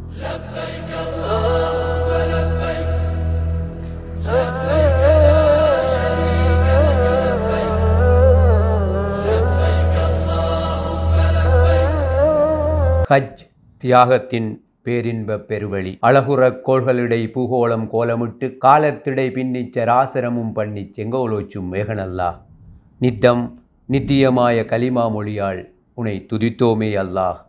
ஹஜ் தியாகத்தின் பேரின்ப பெருவழி. அழகுற கோள்களிடை பூகோளம் கோலமிட்டு காலத்திடை பின்னிச்ச ராசரமும் பண்ணி செங்கோலோச்சும் மேகனல்லா நித்தம் நித்தியமாய கலிமா மொழியால் உனை துதித்தோமே அல்லாஹ்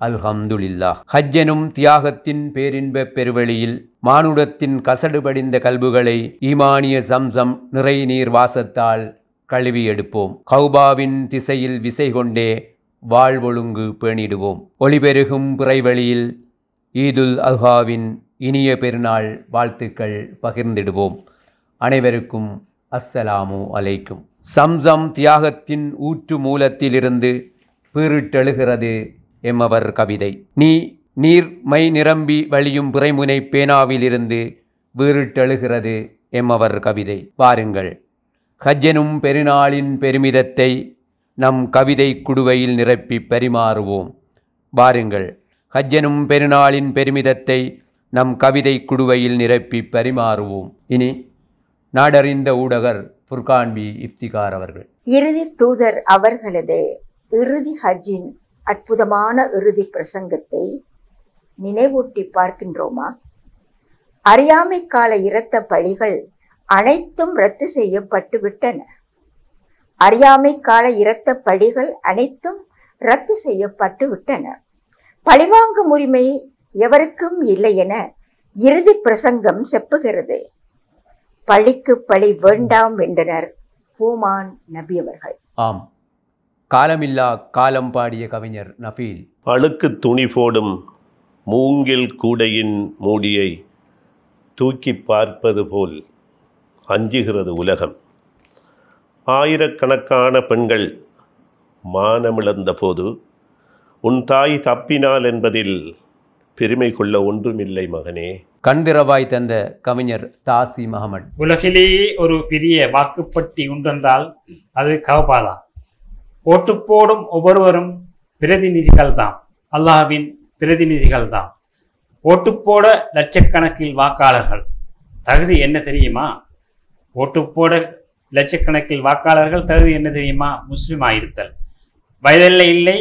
அல்ஹம்துலில்லாஹ். ஹஜ்ஜெனும் தியாகத்தின் பேரின்ப பெருவழியில் மானுடத்தின் கசடு படிந்த கல்புகளை ஈமானிய சம்சம் நிறை நீர் வாசத்தால் கழுவி எடுப்போம். கௌபாவின் திசையில் விசை கொண்டே வாழ்வொழுங்கு பேணிடுவோம். ஒளிபெருகும் பிறைவழியில் ஈதுல் அல்ஹாவின் இனிய பெருநாள் வாழ்த்துக்கள் பகிர்ந்திடுவோம். அனைவருக்கும் அஸ்ஸலாமு அலைக்கும். சம்சம் தியாகத்தின் ஊற்று மூலத்திலிருந்து பீரிட்டெழுகிறது எம்மவர் கவிதை. நீர் மை நிரம்பி வழியும் பிறைமுனை பேனாவிலிருந்து வீரிட்டெழுகிறது எம்மவர் கவிதை. பாருங்கள், ஹஜ்ஜெனும் பெருநாளின் பெருமிதத்தை நம் கவிதை குடுவையில் நிரப்பி பரிமாறுவோம். வாருங்கள், ஹஜ்ஜெனும் பெருநாளின் பெருமிதத்தை நம் கவிதை குடுவையில் நிரப்பி பரிமாறுவோம். இனி நாடறிந்த ஊடகர் ஃபுர்கான் பி இஃப்திகார் அவர்கள். இறுதி தூதர் அவர்களது இறுதி ஹஜ்ஜின் அற்புதமான இறுதி பிரசங்கத்தை நினைவூட்டி பார்க்கின்றோமா? அறியாமை கால இரத்த பழிகள் அனைத்தும் ரத்து செய்யப்பட்டு விட்டன. அறியாமை கால இரத்த பழிகள் அனைத்தும் ரத்து செய்யப்பட்டு விட்டன. பழிவாங்கும் உரிமை எவருக்கும் இல்லை என இறுதி பிரசங்கம் செப்புகிறது. பழிக்கு பழி வேண்டாம் என்றனர் ஹூமான் நபி அவர்கள். ஆம், காலமில்லா காலம் பாடிய கவிஞர் நஃபீல். அழுக்கு துணி போடும் மூங்கில் கூடையின் மூடியை தூக்கி பார்ப்பது போல் அஞ்சுகிறது உலகம். ஆயிரக்கணக்கான பெண்கள் மானமிழந்த போது உன் தாய் தப்பினாள் என்பதில் பெருமை கொள்ள ஒன்றுமில்லை மகனே. கண்திரவாய் தந்த கவிஞர் தாசி மஹமட். உலகிலேயே ஒரு பெரிய வாக்குப்பட்டி உண்டென்றால் அது கவபாதான். ஓட்டு போடும் ஒவ்வொருவரும் பிரதிநிதிகள் தான், அல்லாஹ்வின் பிரதிநிதிகள் தான். ஓட்டு போட லட்சக்கணக்கில் வாக்காளர்கள். தகுதி என்ன தெரியுமா? ஓட்டு போட லட்சக்கணக்கில் வாக்காளர்கள் தகுதி என்ன தெரியுமா? முஸ்லிம் ஆயிருத்தல். வயதில்லை இல்லை,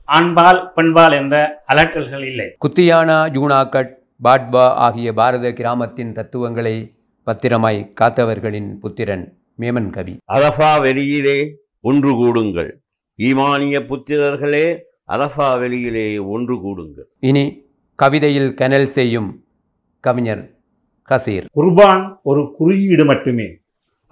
ஆண்பால் பெண்பால் என்ற அலட்டல்கள் இல்லை. குத்தியானா, ஜூனாகட், பாட்வா ஆகிய பாரத கிராமத்தின் தத்துவங்களை பத்திரமாய் காத்தவர்களின் புத்திரன் மேமன் கவி. அரஃபா வெளியிலே ஒன்று கூடுங்கள், ஈமானிய புத்திரர்களே அரஃபா வெளியிலே ஒன்று கூடுங்கள். இனி கவிதையில் கனல் செய்யும் கவிஞர் கசீர். குர்பான் ஒரு குறியீடு மட்டுமே,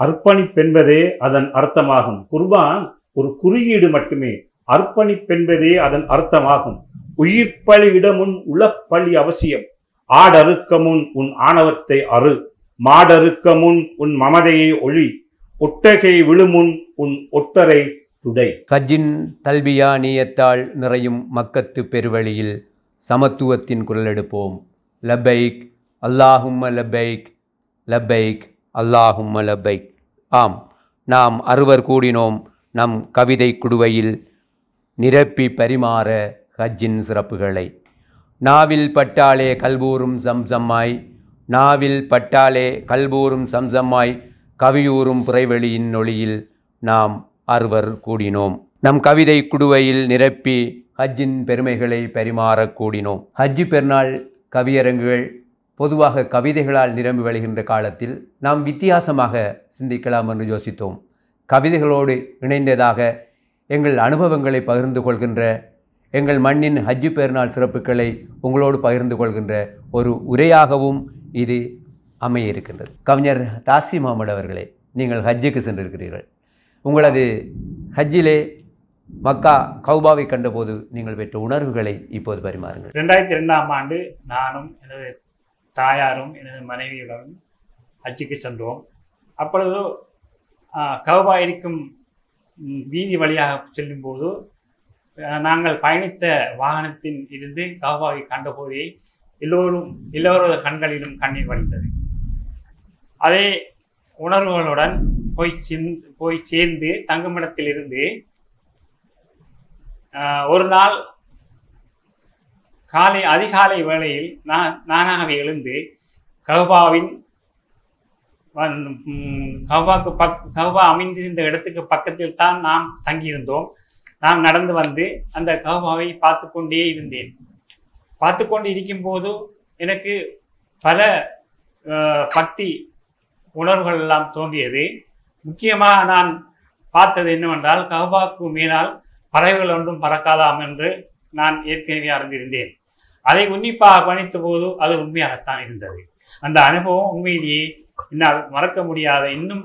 அர்ப்பணிப்பென்பதே அதன் அர்த்தமாகும். குர்பான் ஒரு குறியீடு மட்டுமே, அர்ப்பணிப்பென்பதே அதன் அர்த்தமாகும். உயிர்ப்பழி இடமுன் உளப்பழி அவசியம். ஆடறுக்க முன் உன் ஆணவத்தை அறு, மாடறுக்க முன் உன் மமதையை ஒழி, ஒட்டகை விழுமுன் உன் ஒட்டரை துடை. ஹஜ்ஜின் தல்பியா நீயத்தால் நிறையும் மக்கத்து பெருவழியில் சமத்துவத்தின் குரல் எடுப்போம். லப்பைக் அல்லாஹும்ம லப்பைக், லப்பைக் அல்லாஹும்ம லப்பைக். ஆம், நாம் அறுவர் கூடினோம் நம் கவிதை குடுவையில் நிரப்பி பரிமாற ஹஜ்ஜின் சிறப்புகளை. நாவில் பட்டாலே கல்பூரும் சம்சம்மாய், நாவில் பட்டாலே கல்பூரும் சம்சம்மாய், கவியூரும் புறைவெளியின் ஒளியில் நாம் அறுவர் கூடினோம். நம் கவிதை குடுவையில் நிரப்பி ஹஜ்ஜின் பெருமைகளை பரிமாறக் கூடினோம். ஹஜ்ஜு பெருநாள் கவியரங்குகள் பொதுவாக கவிதைகளால் நிரம்பி வழிகின்ற காலத்தில் நாம் வித்தியாசமாக சிந்திக்கலாம் என்று யோசித்தோம். கவிதைகளோடு இணைந்ததாக எங்கள் அனுபவங்களை பகிர்ந்து கொள்கின்ற, எங்கள் மண்ணின் ஹஜ்ஜு பெருநாள் சிறப்புகளை உங்களோடு பகிர்ந்து கொள்கின்ற ஒரு உரையாகவும் இது அமைய இருக்கின்றது. கவிஞர் தாசி முகமது அவர்களே, நீங்கள் ஹஜ்ஜுக்கு சென்றிருக்கிறீர்கள். உங்களது ஹஜ்ஜிலே மக்கா கௌபாவை கண்டபோது நீங்கள் பெற்ற உணர்வுகளை இப்போது பரிமாறுங்கள். 2002ஆம் ஆண்டு நானும் எனது தாயாரும் எனது மனைவியுடன் ஹஜ்ஜுக்கு சென்றோம். அப்பொழுது கௌபா இருக்கும் வீதி வழியாக செல்லும்போது நாங்கள் பயணித்த வாகனத்தின் இருந்து கௌபாவை கண்டபோதே எல்லோரது கண்களிலும் கண்ணீர் வடிந்தது. அதே உணர்வுகளுடன் போய் சேர்ந்து தங்குமிடத்திலிருந்து ஒரு நாள் அதிகாலை வேளையில் நானாகவே எழுந்து கௌபாவின் கௌபா அமைந்திருந்த இடத்துக்கு பக்கத்தில் தான் நாம் தங்கியிருந்தோம். நான் நடந்து வந்து அந்த கௌபாவை பார்த்து கொண்டே இருந்தேன். பார்த்து கொண்டு இருக்கும்போது எனக்கு பல பக்தி உணர்வுகள் எல்லாம் தோன்றியது. முக்கியமாக நான் பார்த்தது என்னவென்றால், கௌபாவுக்கு மேலால் பறவைகள் ஒன்றும் பறக்காதாம் என்று நான் ஏற்கனவே அறிந்திருந்தேன். அதை உன்னிப்பாக கவனித்த போது அது உண்மையாகத்தான் இருந்தது. அந்த அனுபவம் உண்மையிலேயே என்னால் மறக்க முடியாத, இன்னும்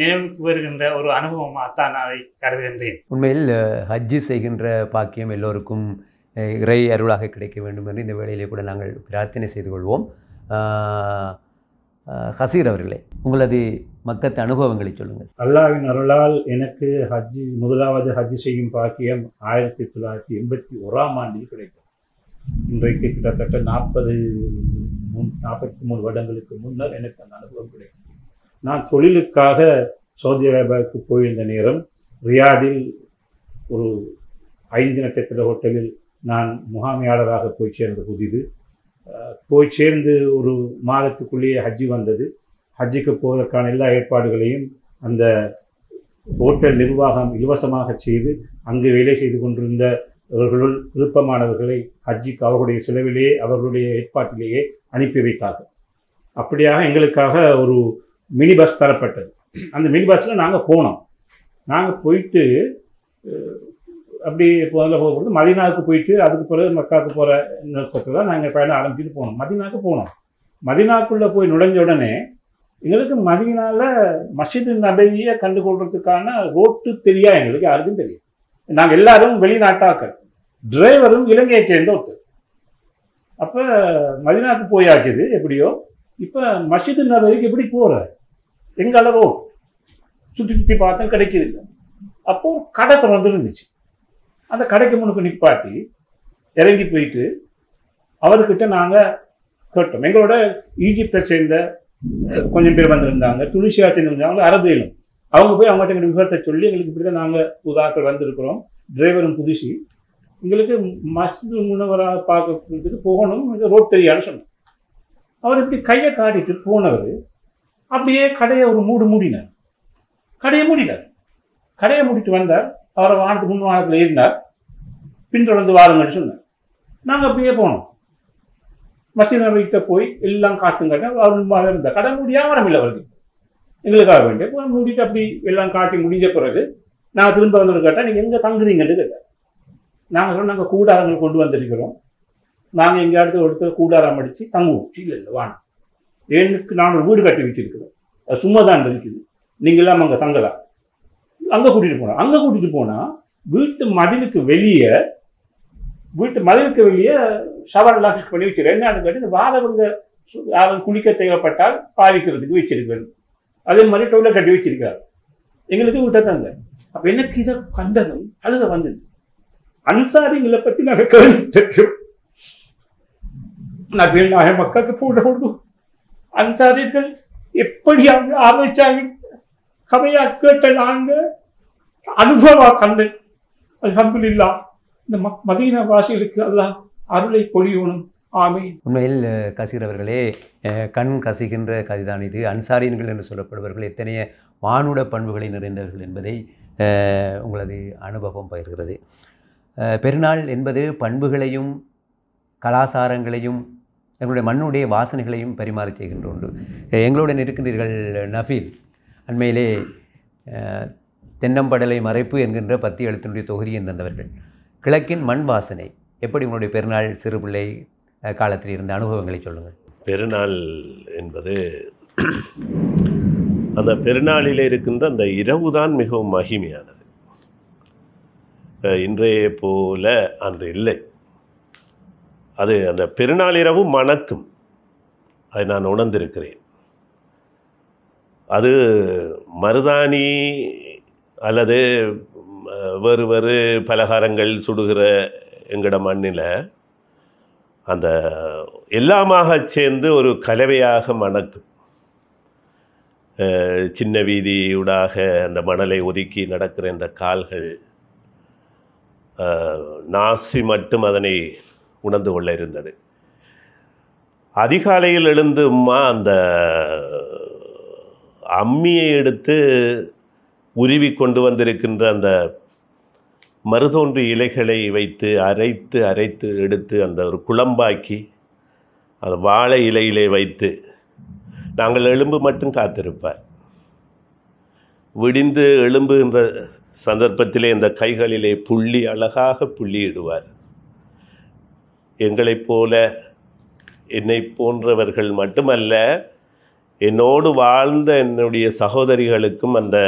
நினைவுக்கு வருகின்ற ஒரு அனுபவமாகத்தான் அதை கருதுகின்றேன். உண்மையில் ஹஜ்ஜு செய்கின்ற பாக்கியம் எல்லோருக்கும் இறை அருளாக கிடைக்க வேண்டும் என்று இந்த வேளையிலே கூட நாங்கள் பிரார்த்தனை செய்து கொள்வோம். ஹசீர் அவர்களே, உங்களது மக்கத்து அனுபவங்களை சொல்லுங்கள். அல்லாஹ்வின் அருளால் எனக்கு முதலாவது ஹஜ்ஜு செய்யும் பாக்கியம் 1981ஆம் ஆண்டில் கிடைத்தது. இன்றைக்கு கிட்டத்தட்ட 43 வருடங்களுக்கு முன்னர் எனக்கு அந்த அனுபவம் கிடைத்தது. நான் தொழிலுக்காக சவுதி அரேபியாவுக்கு போயிருந்த நேரம் ரியாதில் ஒரு 5 நட்சத்திர ஹோட்டலில் நான் முகாமையாளராக போய் சேர்ந்த புதிது. போய் சேர்ந்து ஒரு மாதத்துக்குள்ளேயே ஹஜ்ஜி வந்தது. ஹஜ்ஜிக்கு போவதற்கான எல்லா ஏற்பாடுகளையும் அந்த ஹோட்டல் நிர்வாகம் இலவசமாக செய்து அங்கு வேலை செய்து கொண்டிருந்தவர்களுள் விருப்பமானவர்களை ஹஜ்ஜிக்கு அவர்களுடைய செலவிலேயே அவர்களுடைய ஏற்பாட்டிலேயே அனுப்பி வைத்தார்கள். அப்படியாக எங்களுக்காக ஒரு மினி பஸ் தரப்பட்டது. அந்த மினி பஸ்ஸில் நாங்கள் போனோம். நாங்கள் போயிட்டு அப்படி முதல்ல போகும்போது மதீனாவுக்கு போயிட்டு அதுக்கு பிறகு மக்காவுக்கு போகிற நோக்கத்தில் தான் நாங்கள் பயணம் ஆரம்பிச்சுட்டு போனோம். மதீனாவுக்கு போனோம். மதீனாக்குள்ளே போய் நுழைஞ்ச உடனே எங்களுக்கு மதீனாவில் மஸ்ஜித் நபவியை கண்டுகொள்றதுக்கான ரோட்டு தெரியா, எங்களுக்கு யாருக்கும் தெரியும். நாங்கள் எல்லாரும் வெளிநாட்டாக்கள், டிரைவரும் இலங்கையை சேர்ந்த ஒருத்தர். அப்போ மதீனாவுக்கு போயாச்சுது எப்படியோ. இப்போ மஸ்ஜித் நபவிக்கு எப்படி போகிற எங்கால ரோட் சுற்றி பார்த்தா கிடைக்கிது இல்லை. அப்போது கடை திறந்து இருந்துச்சு. அந்த கடைக்கு முன்னுக்கு நிப்பாட்டி இறங்கி போயிட்டு அவர்கிட்ட நாங்கள் கேட்டோம். எங்களோட ஈஜிப்டை சேர்ந்த கொஞ்சம் பேர் வந்திருந்தாங்க, துனிசியா சேர்ந்துருந்தாங்க, அரபியிலும். அவங்க போய் அவங்ககிட்ட எங்களுக்கு விவரத்தை சொல்லி எங்களுக்கு இப்படி தான் நாங்கள் புதாக்கள் வந்திருக்கிறோம், டிரைவரும் புதுசு, எங்களுக்கு மஸ்ஜித் முன்னவராக பார்க்கறதுக்கு போகணும், ரோட் தெரியாதுன்னு சொன்னோம். அவர் இப்படி கையை காட்டிட்டு போனவர் அப்படியே கடையை ஒரு மூடினார். கடையை மூடிட்டு வந்தார். அவரை வானத்துக்கு முன் வானத்தில் ஏறினார். பின்தொடர்ந்து வாருங்கன்னு சொன்னார். நாங்கள் அப்படியே போனோம். மஸ்ஜித் நபவிகிட்ட போய் எல்லாம் காட்டுங்க. அவர் இருந்தார். கடை மூடியாக வரமில்லை அவருக்கு, எங்களுக்காக வேண்டிய மூடிட்டு அப்படி எல்லாம் காட்டி முடிஞ்ச பிறகு நாங்கள் திரும்ப வந்து கேட்டால் நீங்கள் எங்கே தங்குறீங்கன்னு கேட்டார். நாங்கள் கூடாரங்கள் கொண்டு வந்திருக்கிறோம், நாங்கள் எங்கள் இடத்துல கூடாரம் அடித்து தங்குவோம். இல்லை வாங்க, எனக்கு நான் ஒரு வீடு கட்டி வச்சிருக்கிறோம், அது சும்மா தான் இருக்குது, நீங்களாம் அங்கே தங்கலாம். அங்கே கூட்டிகிட்டு போனால் வீட்டு மதிலுக்கு வெளியே ஷவர் எல்லாம் ஃபிக்ஸ் பண்ணி வச்சிருக்கேன். என்னன்னு கேட்டு இந்த வாரவங்க யாரும் குளிக்க தேவைப்பட்டால் பாவிக்கிறதுக்கு வச்சிருக்கேன். அதே மாதிரி டொய்லெட் கட்டி வச்சிருக்காரு. எங்களுக்கு வீட்டை தந்த. அப்போ எனக்கு இதை கண்டதும் அழுக வந்தது. அன்சாரிங்களை பற்றி நாங்கள் கேள்விப்பட்டிருக்கோம். நான் மக்களுக்கு போடும்போது அன்சாரிகள் எப்படி ஆரம்பிச்சாங்க கதையா கேட்ட நாங்கள் அனுபவமா கண்டேன். அல்ஹம்துலில்லாஹ், இந்த மதீனா வாசிகளுக்கு அல்லாஹ் அருளை பொழியணும். ஆமீன். உண்மையில் கசீர் அவர்களே, கண் கசிகின்ற கதைதான் இது. அன்சாரியன்கள் என்று சொல்லப்படுபவர்கள் எத்தனைய மானுட பண்புகளை நிறைந்தவர்கள் என்பதை உங்களது அனுபவம் பகிர்கிறது. பெருநாள் என்பது பண்புகளையும் கலாச்சாரங்களையும் எங்களுடைய மண்ணுடைய வாசனைகளையும் பரிமாறி செய்கின்ற ஒன்று. எங்களுடன் இருக்கின்றீர்கள் நஃபீல். அண்மையிலே தென்னம்படலை மறைப்பு என்கின்ற 10 எழுத்தினுடைய தொகுதியை தந்தவர்கள். கிழக்கின் மண் வாசனை எப்படி உங்களுடைய பெருநாள் சிறு பிள்ளை காலத்தில் இருந்த அனுபவங்களை சொல்லுங்கள். பெருநாள் என்பது அந்த பெருநாளில் இருக்கின்ற அந்த இரவு தான் மிகவும் மகிமையானது. இன்றைய போல அன்று இல்லை. அது அந்த பெருநாள் இரவு மணக்கும், அதை நான் உணர்ந்திருக்கிறேன். அது மருதாணி அல்லது வேறு வேறு பலகாரங்கள் சுடுகிற எங்கட மண்ணில் அந்த எல்லாமாக சேர்ந்து ஒரு கலவையாக மணக்கும். சின்ன வீதியூடாக அந்த மணலை ஒதுக்கி நடக்கிற இந்த கால்கள், நாசி மட்டும் அதனை உணர்ந்து கொள்ள இருந்தது. அதிகாலையில் எழுந்துமா அந்த அம்மியை எடுத்து உருவி கொண்டு வந்திருக்கின்ற அந்த மருதோன்று இலைகளை வைத்து அரைத்து எடுத்து அந்த ஒரு குழம்பாக்கி அந்த வாழை இலையிலே வைத்து நாங்கள் எலும்பு மட்டும் காத்திருப்பார். விடிந்து எழும்புகின்ற சந்தர்ப்பத்திலே இந்த கைகளிலே புள்ளி அழகாக புள்ளியிடுவார். எங்களைப் போல என்னை போன்றவர்கள் மட்டுமல்ல, என்னோடு வாழ்ந்த என்னுடைய சகோதரிகளுக்கும் அந்த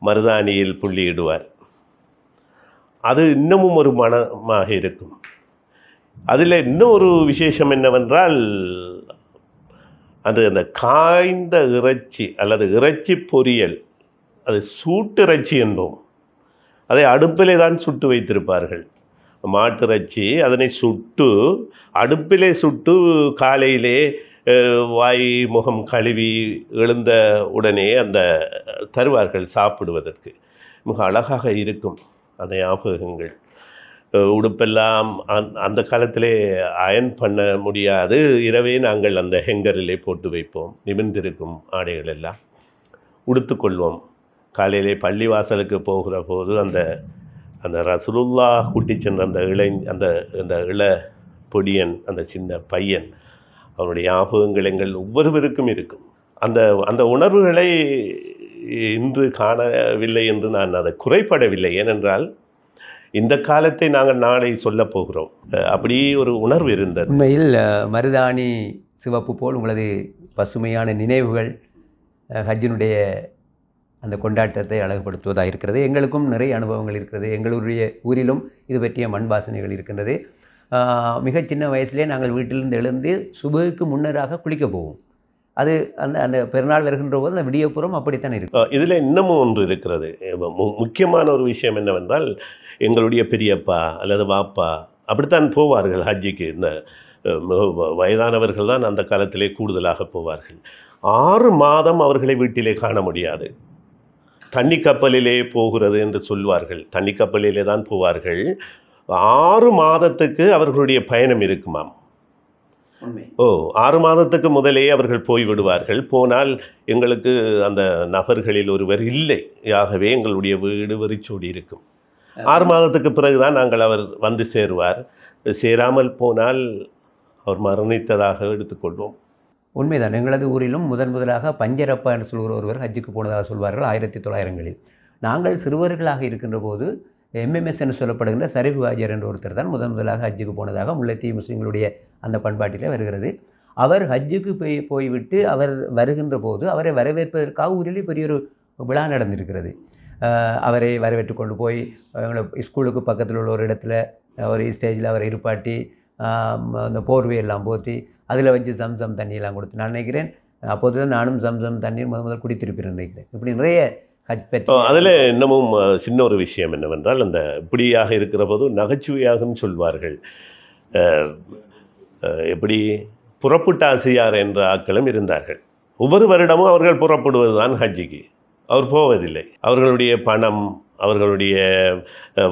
மருதாணியில் புள்ளியிடுவார். அது இன்னமும் ஒரு மனமாக இருக்கும். அதில் இன்னும் ஒரு விசேஷம் என்னவென்றால், அந்த காய்ந்த இறைச்சி அல்லது இறைச்சி பொரியல், அது சூட்டிறைச்சி என்போம். அதை அடுப்பிலே தான் சுட்டு வைத்திருப்பார்கள். மாட்டிறைச்சி அதனை சுட்டு அடுப்பிலே சுட்டு காலையிலே வாய் முகம் கழுவி எழுந்த உடனே அந்த தருவார்கள் சாப்பிடுவதற்கு. மிக அழகாக இருக்கும் அந்த ஞாபகங்கள். உடுப்பெல்லாம் அந்த காலத்திலே அயன் பண்ண முடியாது. இரவே நாங்கள் அந்த ஹெங்கரிலே போட்டு வைப்போம். நிமிர்ந்திருக்கும் ஆடைகள் எல்லாம் உடுத்துக்கொள்வோம். காலையிலே பள்ளி வாசலுக்கு போகிற போது அந்த ரசூலுல்லா கூட்டி சென்ற அந்த இள பொடியன், அந்த சின்ன பையன், அவனுடைய ஞாபகங்கள் எங்கள் ஒவ்வொருவருக்கும் இருக்கும். அந்த உணர்வுகளை இன்று காணவில்லை என்று நான் அதை குறைபடவில்லை. ஏனென்றால் இந்த காலத்தை நாங்கள் நாளை சொல்லப் போகிறோம். அப்படி ஒரு உணர்வு இருந்தது. உண்மையில் மருதாணி சிவப்பு போல் உங்களது பசுமையான நினைவுகள் ஹஜ்ஜினுடைய அந்த கொண்டாட்டத்தை அழகுபடுத்துவதாக இருக்கிறது. எங்களுக்கும் நிறைய அனுபவங்கள் இருக்கிறது. எங்களுடைய ஊரிலும் இது பற்றிய மண் வாசனைகள் இருக்கின்றது. மிக சின்ன வயசுலேயே நாங்கள் வீட்டிலிருந்து எழுந்து சுபுக்கு முன்னராக குளிக்க போவோம். அது அந்த பெருநாள் வருகின்ற போது அந்த விடியப்புறம் அப்படித்தான் இருக்கும். இதில் இன்னமும் ஒன்று இருக்கிறது. முக்கியமான ஒரு விஷயம் என்னவென்றால், எங்களுடைய பெரியப்பா அல்லது வாப்பா அப்படித்தான் போவார்கள் ஹஜ்ஜிக்கு. இந்த வயதானவர்கள் தான் அந்த காலத்திலே கூடுதலாக போவார்கள். 6 மாதம் அவர்களை வீட்டிலே காண முடியாது. தண்ணி கப்பலிலே போகிறது என்று சொல்வார்கள். தண்ணி கப்பலிலே தான் போவார்கள். 6 மாதத்துக்கு அவர்களுடைய பயணம் இருக்குமாம். 6 மாதத்துக்கு முதலே அவர்கள் போய்விடுவார்கள். போனால் எங்களுக்கு அந்த நபர்களில் ஒருவர் இல்லை. ஆகவே எங்களுடைய வீடு வெறிச்சோடி இருக்கும். 6 மாதத்துக்கு பிறகுதான் அவர் வந்து சேருவார். சேராமல் போனால் அவர் மரணித்ததாக எடுத்துக்கொள்வோம். உண்மைதான். எங்களது ஊரிலும் முதலாக பஞ்சரப்பா என்று சொல்கிற ஒருவர் ஹஜ்ஜுக்கு போனதாக சொல்வார்கள் 1900களில். நாங்கள் சிறுவர்களாக இருக்கின்ற போது எம்எம்எஸ் என்று சொல்லப்படுகின்ற சரிஃப் ஹாஜர் என்ற ஒருத்தர் தான் முதலாக ஹஜ்ஜுக்கு போனதாக முல்லைத்தீவு முஸ்லீம்களுடைய அந்த பண்பாட்டிலே வருகிறது. அவர் ஹஜ்ஜுக்கு போய்விட்டு அவர் வருகின்ற போது அவரை வரவேற்பதற்காக ஊரிலே பெரிய ஒரு விழா நடந்திருக்கிறது. அவரை வரவேற்று கொண்டு போய் எங்களை ஸ்கூலுக்கு பக்கத்தில் உள்ள ஒரு இடத்துல ஒரு ஸ்டேஜில் அவரை இருப்பாட்டி அந்த போர்வையெல்லாம் போற்றி அதில் வச்சு சம்சம் தண்ணியெல்லாம் கொடுத்து, நான் நினைக்கிறேன் அப்போது தான் நானும் சம்சம் தண்ணீர் முதல் குடித்திருப்பேன் நினைக்கிறேன். இப்படி நிறைய ஹஜ் பற்றி அதில் இன்னமும் சின்ன ஒரு விஷயம் என்னவென்றால், அந்த இப்படியாக இருக்கிற போது நகைச்சுவையாகவும் சொல்வார்கள். எப்படி புறப்புட்டாசியார் என்ற ஆட்களும் இருந்தார்கள். ஒவ்வொரு வருடமும் அவர்கள் புறப்படுவது தான் ஹஜ்ஜிக்கு. அவர் போவதில்லை. அவர்களுடைய பணம், அவர்களுடைய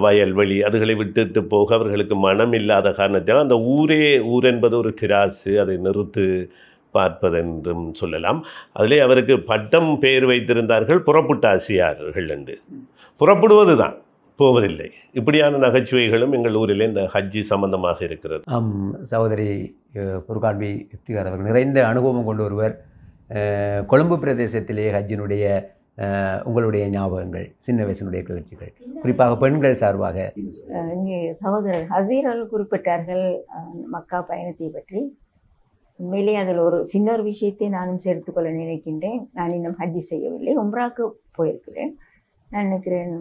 வயல்வெளி அதுகளை விட்டுட்டு போக அவர்களுக்கு மனம் இல்லாத காரணத்தால் அந்த ஊர் என்பது ஒரு திராசு, அதை நிறுத்து பார்ப்பதென்றும் சொல்லலாம். அதிலே அவருக்கு பட்டம் பெயர் வைத்திருந்தார்கள், புறப்புட்டாசியார்கள் என்று. புறப்படுவது தான், போவதில்லை. இப்படியான நகைச்சுவைகளும் எங்கள் ஊரிலே இந்த ஹஜ்ஜி சம்பந்தமாக இருக்கிறது. சகோதரி புர்கான்பி இஃப்திகார் அவர்கள் நிறைந்த அனுபவம் கொண்டு ஒருவர். கொழும்பு பிரதேசத்திலே ஹஜ்ஜினுடைய உங்களுடைய ஞாபகங்கள், சின்ன வயசினுடைய கிளர்ச்சிகள், குறிப்பாக பெண்கள் சார்பாக. இங்கே சகோதரர் ஹசீர்கள் குறிப்பிட்டார்கள் மக்கா பயணத்தை பற்றி. உண்மையிலே அதில் ஒரு சின்ன ஒரு விஷயத்தை நானும் சேர்த்துக்கொள்ள நினைக்கின்றேன். நான் இன்னும் ஹஜ்ஜி செய்யவில்லை, உம்ராவுக்கு போயிருக்கிறேன். நான் நினைக்கிறேன்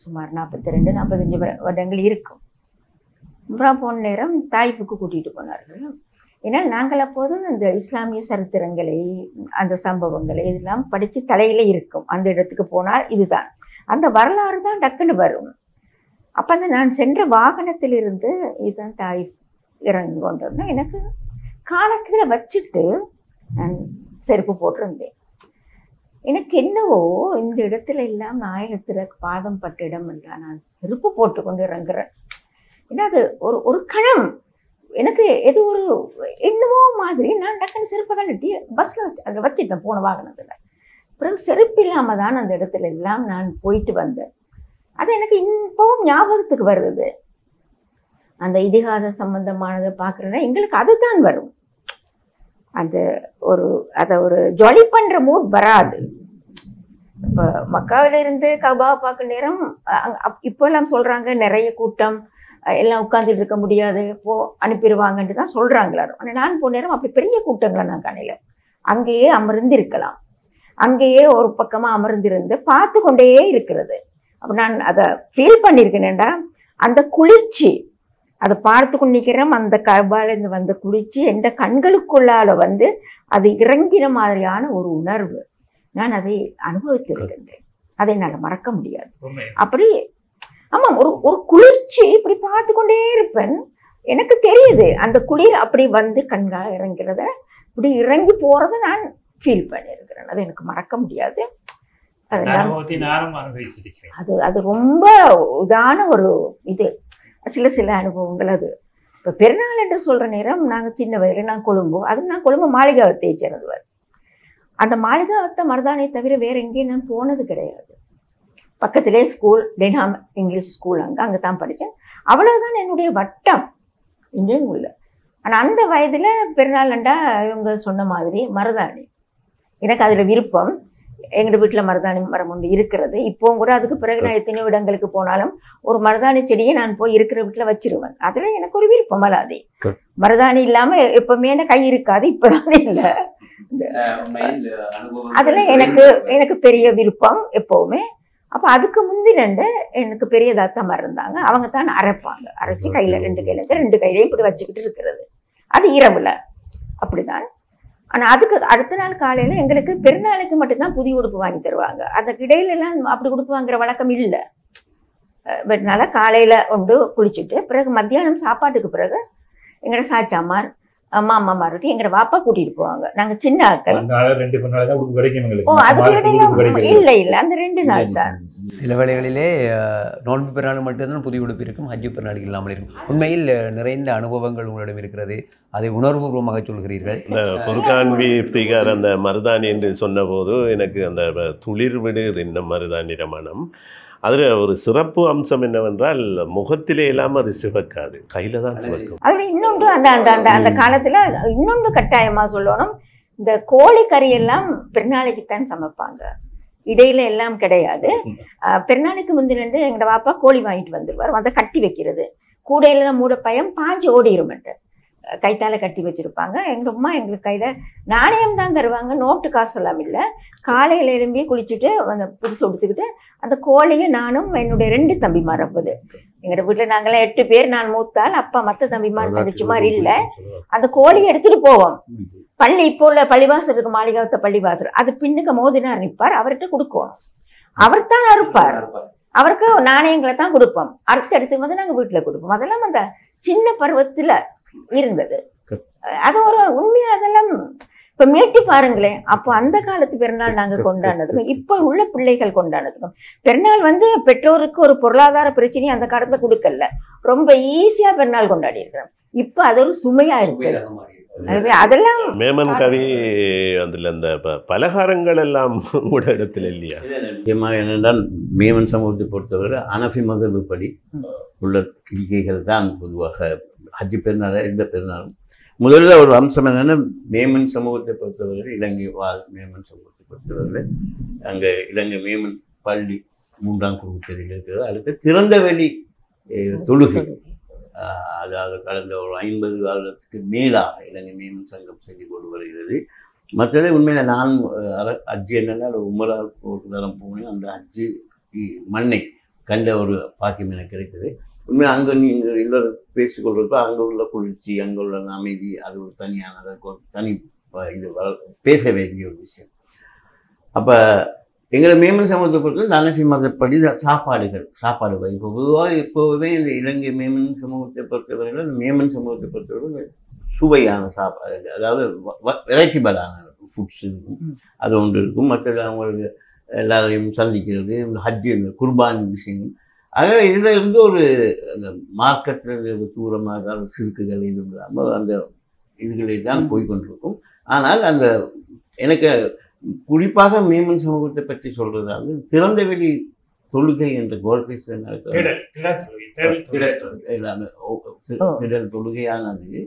சுமார் 42-45 வருடங்கள் இருக்கும். உம்ரா போன நேரம் தாய்ப்புக்கு கூட்டிகிட்டு போனார்கள். ஏன்னா நாங்கள் அப்போது அந்த இஸ்லாமிய சரித்திரங்களை, அந்த சம்பவங்களை இதெல்லாம் படித்து தலையில் இருக்கும். அந்த இடத்துக்கு போனால் இதுதான் அந்த வரலாறு தான் டக்குன்னு வரும். அப்போ அந்த நான் சென்ற வாகனத்திலிருந்து இதுதான் தாய் இறங்கி கொண்டோம்னா எனக்கு காலக்கீழே வச்சுட்டு நான் செருப்பு போட்டிருந்தேன். எனக்கு என்னவோ இந்த இடத்துல எல்லாம் நாயகத்தில் பாதம் பட்ட இடம் என்றால் நான் செருப்பு போட்டு கொண்டு இறங்குறேன். ஏன்னா அது ஒரு கணம் எனக்கு ஏதோ ஒரு என்னமோ மாதிரி நான் டக்குன்னு செருப்பை கழட்டி பஸ்ஸில் அதில் வச்சுட்டேன் போன வாகனத்தில். பிறகு செருப்பு இல்லாமல் தான் அந்த இடத்துல எல்லாம் நான் போயிட்டு வந்தேன். அது எனக்கு இப்போவும் ஞாபகத்துக்கு வருது. அந்த இதிகாச சம்பந்தமானதை பார்க்குறேன்னா எங்களுக்கு அதுதான் வரும். அந்த அதை ஒரு ஜொலி பண்ணுற மூட் வராது. இப்போ மக்காவிலிருந்து கபாவை பார்க்க நேரம் இப்போல்லாம் சொல்கிறாங்க நிறைய கூட்டம் எல்லாம் உட்காந்துட்டு இருக்க முடியாது, அனுப்பிடுவாங்கன்ட்டு தான் சொல்கிறாங்களா. ஆனால் நான் போன நேரம் அப்படி பெரிய கூட்டங்களை நான் காணல. அங்கேயே அமர்ந்து இருக்கலாம், அங்கேயே ஒரு பக்கமாக அமர்ந்திருந்து பார்த்து கொண்டே இருக்கிறது. அப்போ நான் அதை ஃபீல் பண்ணியிருக்கேனேண்டா, அந்த குளிர்ச்சி அதை பார்த்து கொண்டு நிற்கிறேன். அந்த கபாலேருந்து வந்த குளிர்ச்சி எந்த கண்களுக்குள்ளால அது இறங்கின மாதிரியான ஒரு உணர்வு நான் அதை அனுபவித்திருக்கின்றேன். அதை என்னால் மறக்க முடியாது. அப்படி ஆமாம், ஒரு குளிர்ச்சி இப்படி பார்த்து கொண்டே இருப்பேன். எனக்கு தெரியுது அந்த குளிர் அப்படி கண்கால இறங்கிறத, இப்படி இறங்கி போறதை நான் ஃபீல் பண்ணியிருக்கிறேன். அது எனக்கு மறக்க முடியாது. அது ரொம்ப இதான ஒரு இது. சில அனுபவங்கள் அது. இப்போ பெருநாள் என்று சொல்ற நேரம் நாங்கள் சின்ன வயதில் நான் கொழும்பு மாளிகாவத்தை சேர்ந்தவர். அந்த மாளிகாவத்தை மருதானை தவிர வேற எங்கேயும் நான் போனது கிடையாது. பக்கத்திலே ஸ்கூல், டெனாம் இங்கிலீஷ் ஸ்கூல், அங்கே தான் படித்தேன். அவ்வளவுதான் என்னுடைய வட்டம், இங்கேயும் இல்லை. ஆனால் அந்த வயதில் பெருநாள்ண்டா இவங்க சொன்ன மாதிரி மருதாணி, எனக்கு அதில் விருப்பம். எங்கள் வீட்டில் மருதாணி மரம் ஒன்று இருக்கிறது. இப்போவும் கூட அதுக்கு பிறகு நான் எத்தனையோ இடங்களுக்கு போனாலும் ஒரு மருதாணி செடியை நான் போய் இருக்கிற வீட்டில் வச்சிருவேன். அதில் எனக்கு ஒரு விருப்பம் அல்லாதே. மருதாணி இல்லாமல் எப்பவுமே என்ன கை இருக்காது, இப்போதான் இல்லை. அதில் எனக்கு பெரிய விருப்பம் எப்போவுமே. அப்போ அதுக்கு முந்தினண்டு எனக்கு பெரிய தாத்தம்மா இருந்தாங்க. அவங்க தான் அரைப்பாங்க. அரைச்சி கையில் 2 கையிலையும் இப்படி வச்சுக்கிட்டு இருக்கிறது. அது இரவுல அப்படிதான். ஆனால் அதுக்கு அடுத்த நாள் காலையில் எங்களுக்கு பெருநாளைக்கு மட்டும்தான் புதிய உடுப்பு வாங்கி தருவாங்க. அதுக்கு இடையிலலாம் அப்படி உடுப்பு வாங்குற வழக்கம் இல்லை. அதனால காலையில் கொண்டு குளிச்சுட்டு பிறகு மத்தியானம் சாப்பாட்டுக்கு பிறகு எங்களோட சாச்சாமார் மாமாமார்ட்டி எங்களோட வாப்பா கூட்டிட்டு போவாங்க. நாங்கள் சின்ன ஆட்கள். இல்லை அந்த 2 நாள் தான். சில வேளைகளிலே நோன்பு பெருநாள் மட்டும்தான் புதிய உடுப்பு இருக்கும், ஹஜ்ஜு பெருநாளுக்கு இல்லாமல் இருக்கும். உண்மையில் நிறைந்த அனுபவங்கள் உங்களிடம் இருக்கிறது. அதை உணர்வுபூர்வமாக சொல்கிறீர்கள். இந்த புர்கான்வி திகார் அந்த மருதாணி என்று சொன்ன போது எனக்கு அந்த துளிர் விடுது இந்த மருதாணி மனம். அதில் ஒரு சிறப்பு அம்சம் என்னவென்றால் முகத்திலே இல்லாமல் அது சிவக்காது, கையில தான் சிவக்கும். அது இன்னொன்று அந்த காலத்துல இன்னொன்று கட்டாயமா சொல்லணும். இந்த கோழி கறி எல்லாம் பெருநாளைக்குத்தான் சமைப்பாங்க, இடையில எல்லாம் கிடையாது. பெருநாளைக்கு முந்தினண்டு எங்களோட பாப்பா கோழி வாங்கிட்டு வந்துடுவார். அதை கட்டி வைக்கிறது, கூடையில மூட பயம் பாஞ்சு ஓடிருமென்ட்டு கைத்தால கட்டி வச்சிருப்பாங்க. எங்க அம்மா எங்களுக்கு கையில நாணயம் தான் தருவாங்க, நோட்டு காசு எல்லாம் இல்லை. காலையில எழும்பி குளிச்சுட்டு அந்த புதுசு கொடுத்துக்கிட்டு அந்த கோழியை நானும் என்னுடைய 2 தம்பிமார், அப்போது எங்களோட வீட்டுல நாங்களாம் 8 பேர், நான் மூத்தால், அப்பா மற்ற தம்பிமார் தங்கச்சி மாதிரி இல்லை. அந்த கோழியை எடுத்துட்டு போவோம். இப்போ உள்ள பள்ளிவாசல் இருக்கு, மாளிகாவத்த பள்ளிவாசல், அது பின்னுக்கு மோதினார் நிற்பார், அவர்கிட்ட கொடுக்கணும். அவர் தான் அறுப்பார், அவருக்கு நாணயங்களை தான் கொடுப்போம். அறுத்து எடுத்து நாங்க வீட்டுல கொடுப்போம். அதெல்லாம் அந்த சின்ன பருவத்துல இருந்தது. அது ஒரு உண்மையா அதெல்லாம் இப்ப மேட்டி பாருங்களேன். அப்போ அந்த காலத்து பெருநாள் நாங்க கொண்டாடுனதுக்கும் இப்ப உள்ள பிள்ளைகள் கொண்டாடுனதுக்கும் பெருநாள் பெற்றோருக்கு ஒரு பொருளாதார பிரச்சனையும் அந்த காலத்துல கொடுக்கல. ரொம்ப ஈஸியா பெருநாள் கொண்டாடி இருக்கிறோம். இப்ப அது ஒரு சுமையா இருக்கு. அதெல்லாம் மேமன் கவி அதுல அந்த பலகாரங்கள் எல்லாம் கூட இடத்துல இல்லையா? முக்கியமாக என்னென்றால் மேமன் சமூகத்தை பொறுத்தவரை அனஃபி மதபு படி உள்ள கிரிகைகள் தான் பொதுவாக ஹஜ்ஜி பெருநாள் எந்த பெருநாளும். முதல்ல ஒரு அம்சம் என்னென்னா, மேமன் சமூகத்தை பொறுத்தவரை இலங்கை மேமன் சமூகத்தை பொறுத்தவரை அங்கே இலங்கை மேமன் பள்ளி 3ஆம் குழுப்பதில் இருக்கிறது. அடுத்து திறந்த வெளி தொழுகை, அதாவது கடந்த ஒரு 50 வருடத்துக்கு மேலாக இலங்கை மேமன் சங்கம் செஞ்சு கொண்டு வருகிறது. மற்றது உண்மையில் நான் ஹஜ்ஜி என்னென்னா உமரா ஒரு தரம் போனேன். அந்த ஹஜ்ஜி மண்ணை கண்ட ஒரு பாக்கியம் எனக்கு கிடைத்தது. உண்மையாக அங்கே நீங்கள் எல்லோரும் பேசிக்கொள்கிறப்ப அங்கே உள்ள குளிர்ச்சி, அங்கே உள்ள அமைதி, அது ஒரு தனியானது, ஒரு தனி இது பேச வேண்டிய ஒரு விஷயம். அப்போ எங்களை மேமன் சமூகத்தை பொறுத்தவரை அனஃபி மதப்படி சாப்பாடு இப்போ பொதுவாக இப்போவே இந்த இலங்கை மேமன் சமூகத்தை பொறுத்தவரையில் இந்த மேமன் சமூகத்தை பொறுத்தவரை சுவையான சாப்பாடு, அதாவது வெரைட்டிபலான ஃபுட்ஸ் இருக்கும், அது ஒன்று இருக்கும். மற்றது அவங்களுக்கு எல்லாரையும் சந்திக்கிறது, இந்த ஹஜ்ஜு, இந்த குர்பான் விஷயங்கள், ஆகவே இதில் இருந்து ஒரு அந்த மார்க்கத்தில் தூரமாக சிறுக்குகள் எதுவும் இல்லாமல் அந்த இதுகளை தான் போய்கொண்டிருக்கும். ஆனால் அந்த எனக்கு குறிப்பாக மீமன் சமூகத்தை பற்றி சொல்றதாவது திறந்த வெளி தொழுகை என்ற கோல்பேஸ் திடல் தொழுகையானது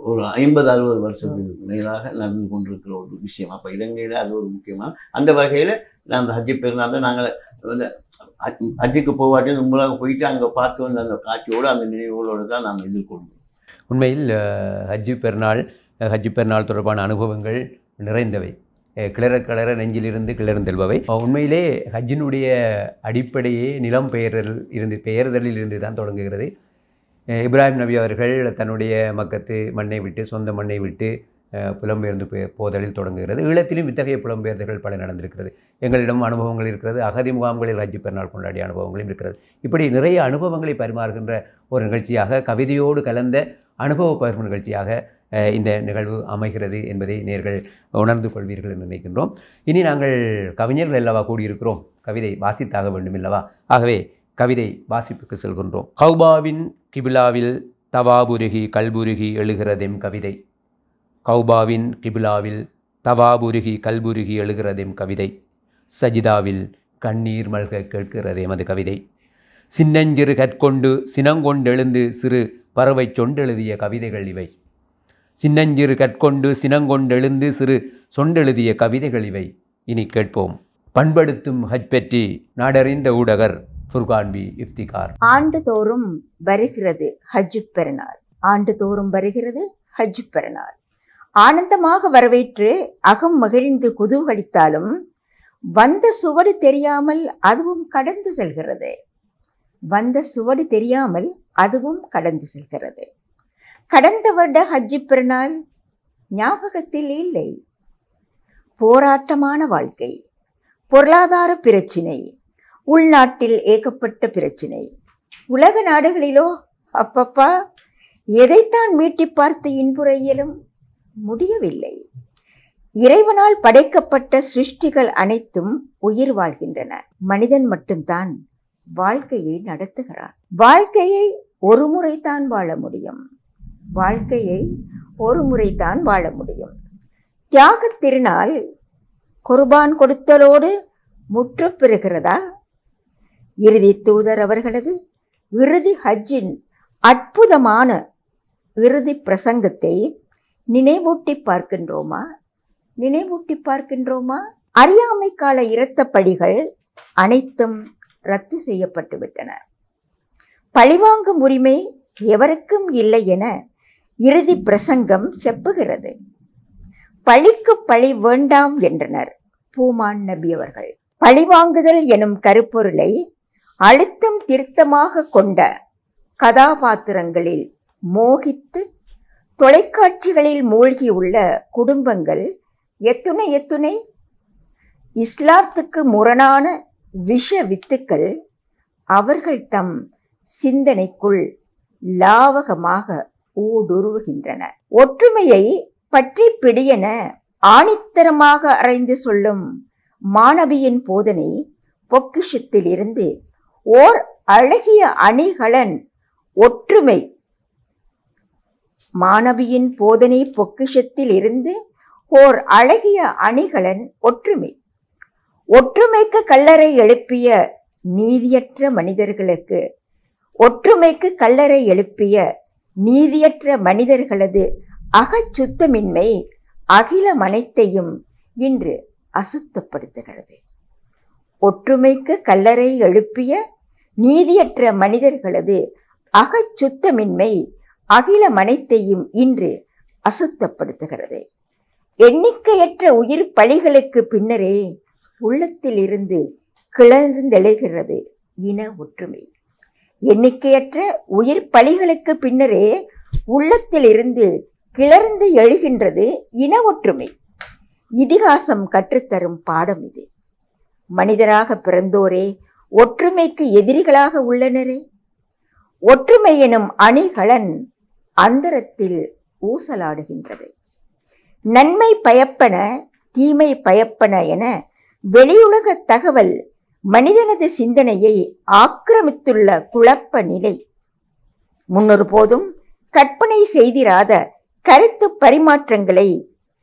ஒரு 50-60 வருஷத்துக்கு மேலாக நடந்து கொண்டிருக்கிற ஒரு விஷயம். அப்போ இலங்கையில் அது ஒரு முக்கியமாக அந்த வகையில் அந்த ஹஜ்ஜி பெருநாளில் நாங்கள் வந்து ஹஜ்ஜுக்கு போவாட்டி உங்களாக போயிட்டு அங்கே பார்த்து வந்து அந்த காட்சியோடு அந்த நினைவுகளோடு தான் நாம் எதிர்கொள்வோம். உண்மையில் ஹஜ்ஜி பெருநாள் தொடர்பான அனுபவங்கள் நிறைந்தவை, கிளற நெஞ்சிலிருந்து கிளர்ந்தெல்பவை. உண்மையிலே ஹஜ்ஜினுடைய அடிப்படையே நிலம் பெயர்தலில் இருந்து தான் தொடங்குகிறது. இப்ராஹிம் நபி அவர்கள் தன்னுடைய மக்கத்து மண்ணை விட்டு சொந்த மண்ணை விட்டு புலம்பெயர்ந்து போதலில் தொடங்குகிறது. ஈழத்திலும் இத்தகைய புலம்பெயர்தல்கள் பல நடந்திருக்கிறது. எங்களிடம் அனுபவங்கள் இருக்கிறது. அகதி முகாம்களில் ஹஜ்ஜி பெருநாள் கொண்டாடிய அனுபவங்களும் இருக்கிறது. இப்படி நிறைய அனுபவங்களை பரிமாறுகின்ற ஒரு நிகழ்ச்சியாக, கவிதையோடு கலந்த அனுபவ பகிர்வு நிகழ்ச்சியாக இந்த நிகழ்வு அமைகிறது என்பதை நேர்கள் உணர்ந்து கொள்வீர்கள் என்று நினைக்கின்றோம். இனி நாங்கள் கவிஞர்கள் அல்லவா கூடியிருக்கிறோம், கவிதை வாசித்தாக வேண்டும் இல்லவா? ஆகவே கவிதை வாசிப்புக்கு செல்கின்றோம். கௌபாவின் கிபிலாவில் தவாபுருகி கல்புருகி எழுகிறதெம் கவிதை. கௌபாவின் கிபிலாவில் தவாபுருகி கல்புருகி எழுகிறதெம் கவிதை. சஜிதாவில் கண்ணீர் மல்க கேட்கிறதே மது கவிதை. சின்னஞ்சிறு கற்கொண்டு சினங்கொண்டெழுந்து சிறு பறவை சொண்டெழுதிய கவிதைகள் இவை. சின்னஞ்சிறு கற்கொண்டு சினங்கொண்டெழுந்து சிறு சொண்டெழுதிய கவிதைகள் இவை. இனி கேட்போம். பண்படுத்தும் ஹஜ் பற்றி நாடறிந்த ஊடகர் ஃபுர்கான் பி இஃப்திகார். ஆண்டுதோறும் வருகிறது ஹஜ் பெருநாள். ஆண்டுதோறும் வருகிறது ஹஜ் பெருநாள். ஆனந்தமாக வரவேற்று அகம் மகிழ்ந்து குதூகலித்தாலும் வந்த சுவடு தெரியாமல் அதுவும் கடந்து செல்கிறது. வந்த சுவடு தெரியாமல் அதுவும் கடந்து செல்கிறது. கடந்த வருட ஹஜ் பெருநாள் ஞாபகத்தில் இல்லை. போராட்டமான வாழ்க்கை, பொருளாதார பிரச்சினை, உள்நாட்டில் ஏகப்பட்ட பிரச்சினை. உலக நாடுகளிலோ அப்பப்பா எதைத்தான் மீட்டி பார்த்து இன்புற இயலும், முடியவில்லை. இறைவனால் படைக்கப்பட்ட சிருஷ்டிகள் அனைத்தும் உயிர் வாழ்கின்றன. மனிதன் மட்டும்தான் வாழ்க்கையை நடத்துகிறான். வாழ்க்கையை ஒரு முறைதான் வாழ முடியும். வாழ்க்கையை ஒரு முறைதான் வாழ முடியும். தியாக திருநாள் குர்பான் கொடுத்தலோடு முற்று பெறுகிறதா? இறுதி தூதர் அவர்களது இறுதி ஹஜ்ஜின் அற்புதமான இறுதி பிரசங்கத்தை நினைவூட்டி பார்க்கின்றோமா? அறியாமை கால இரத்த பழிகள் அனைத்தும் ரத்து செய்யப்பட்டு விட்டன. பழிவாங்கும் உரிமை எவருக்கும் இல்லை என இறுதி பிரசங்கம் செப்புகிறது. பழிக்கு பழி வேண்டாம் என்றனர் பூமான் நபி அவர்கள். பழிவாங்குதல் எனும் கருப்பொருளை அழுத்தம் திருத்தமாக கொண்ட கதாபாத்திரங்களில் மோகித்து தொலைக்காட்சிகளில் மூழ்கியுள்ள குடும்பங்கள் எத்துணை இஸ்லாத்துக்கு முரணான விஷ வித்துக்கள் அவர்கள் தம் சிந்தனைக்குள் லாவகமாக ஊடுருவுகின்றன. ஒற்றுமையை பற்றி பிடியென ஆணித்தரமாக அறைந்து சொல்லும் மாணவியின் போதனை பொக்கிஷத்தில் இருந்து ஓர் அழகிய அணிகலன் ஒற்றுமை. மாணவியின் போதனை பொக்கிஷத்தில் இருந்து ஓர் அழகிய அணிகலன் ஒற்றுமை. ஒற்றுமைக்கு கல்லறை எழுப்பிய நீதியற்ற மனிதர்களுக்கு, ஒற்றுமைக்கு கல்லறை எழுப்பிய நீதியற்ற மனிதர்களது அகச்சுத்தமின்மை அகிலம் அனைத்தையும் இன்று அசுத்தப்படுத்துகிறது. ஒற்றுமைக்கு கல்லறை எழுப்பிய நீதியற்ற மனிதர்களது அகச்சுத்தமின்மை அகிலம் அனைத்தையும் இன்று அசுத்தப்படுத்துகிறது. எண்ணிக்கையற்ற உயிர் பலிகளுக்கு பின்னரே உள்ளத்தில் இருந்து கிளர்ந்தெழுகிறது இன ஒற்றுமை. எண்ணிக்கையற்ற உயிர் பலிகளுக்கு பின்னரே உள்ளத்தில் இருந்து கிளர்ந்து எழுகின்றது இன ஒற்றுமை. இதிகாசம் கற்றுத்தரும் பாடம் இது. மனிதராக பிறந்தோரே ஒற்றுமைக்கு எதிரிகளாக உள்ளனரே. ஒற்றுமை எனும் அணிகலன் அந்தரத்தில் ஊசலாடுகின்றது. நன்மை பயப்பன தீமை பயப்பன என வெளியுலக தகவல் மனிதனது சிந்தனையை ஆக்கிரமித்துள்ள குழப்ப நிலை, முன்னொரு போதும் கற்பனை செய்திராத கருத்து பரிமாற்றங்களை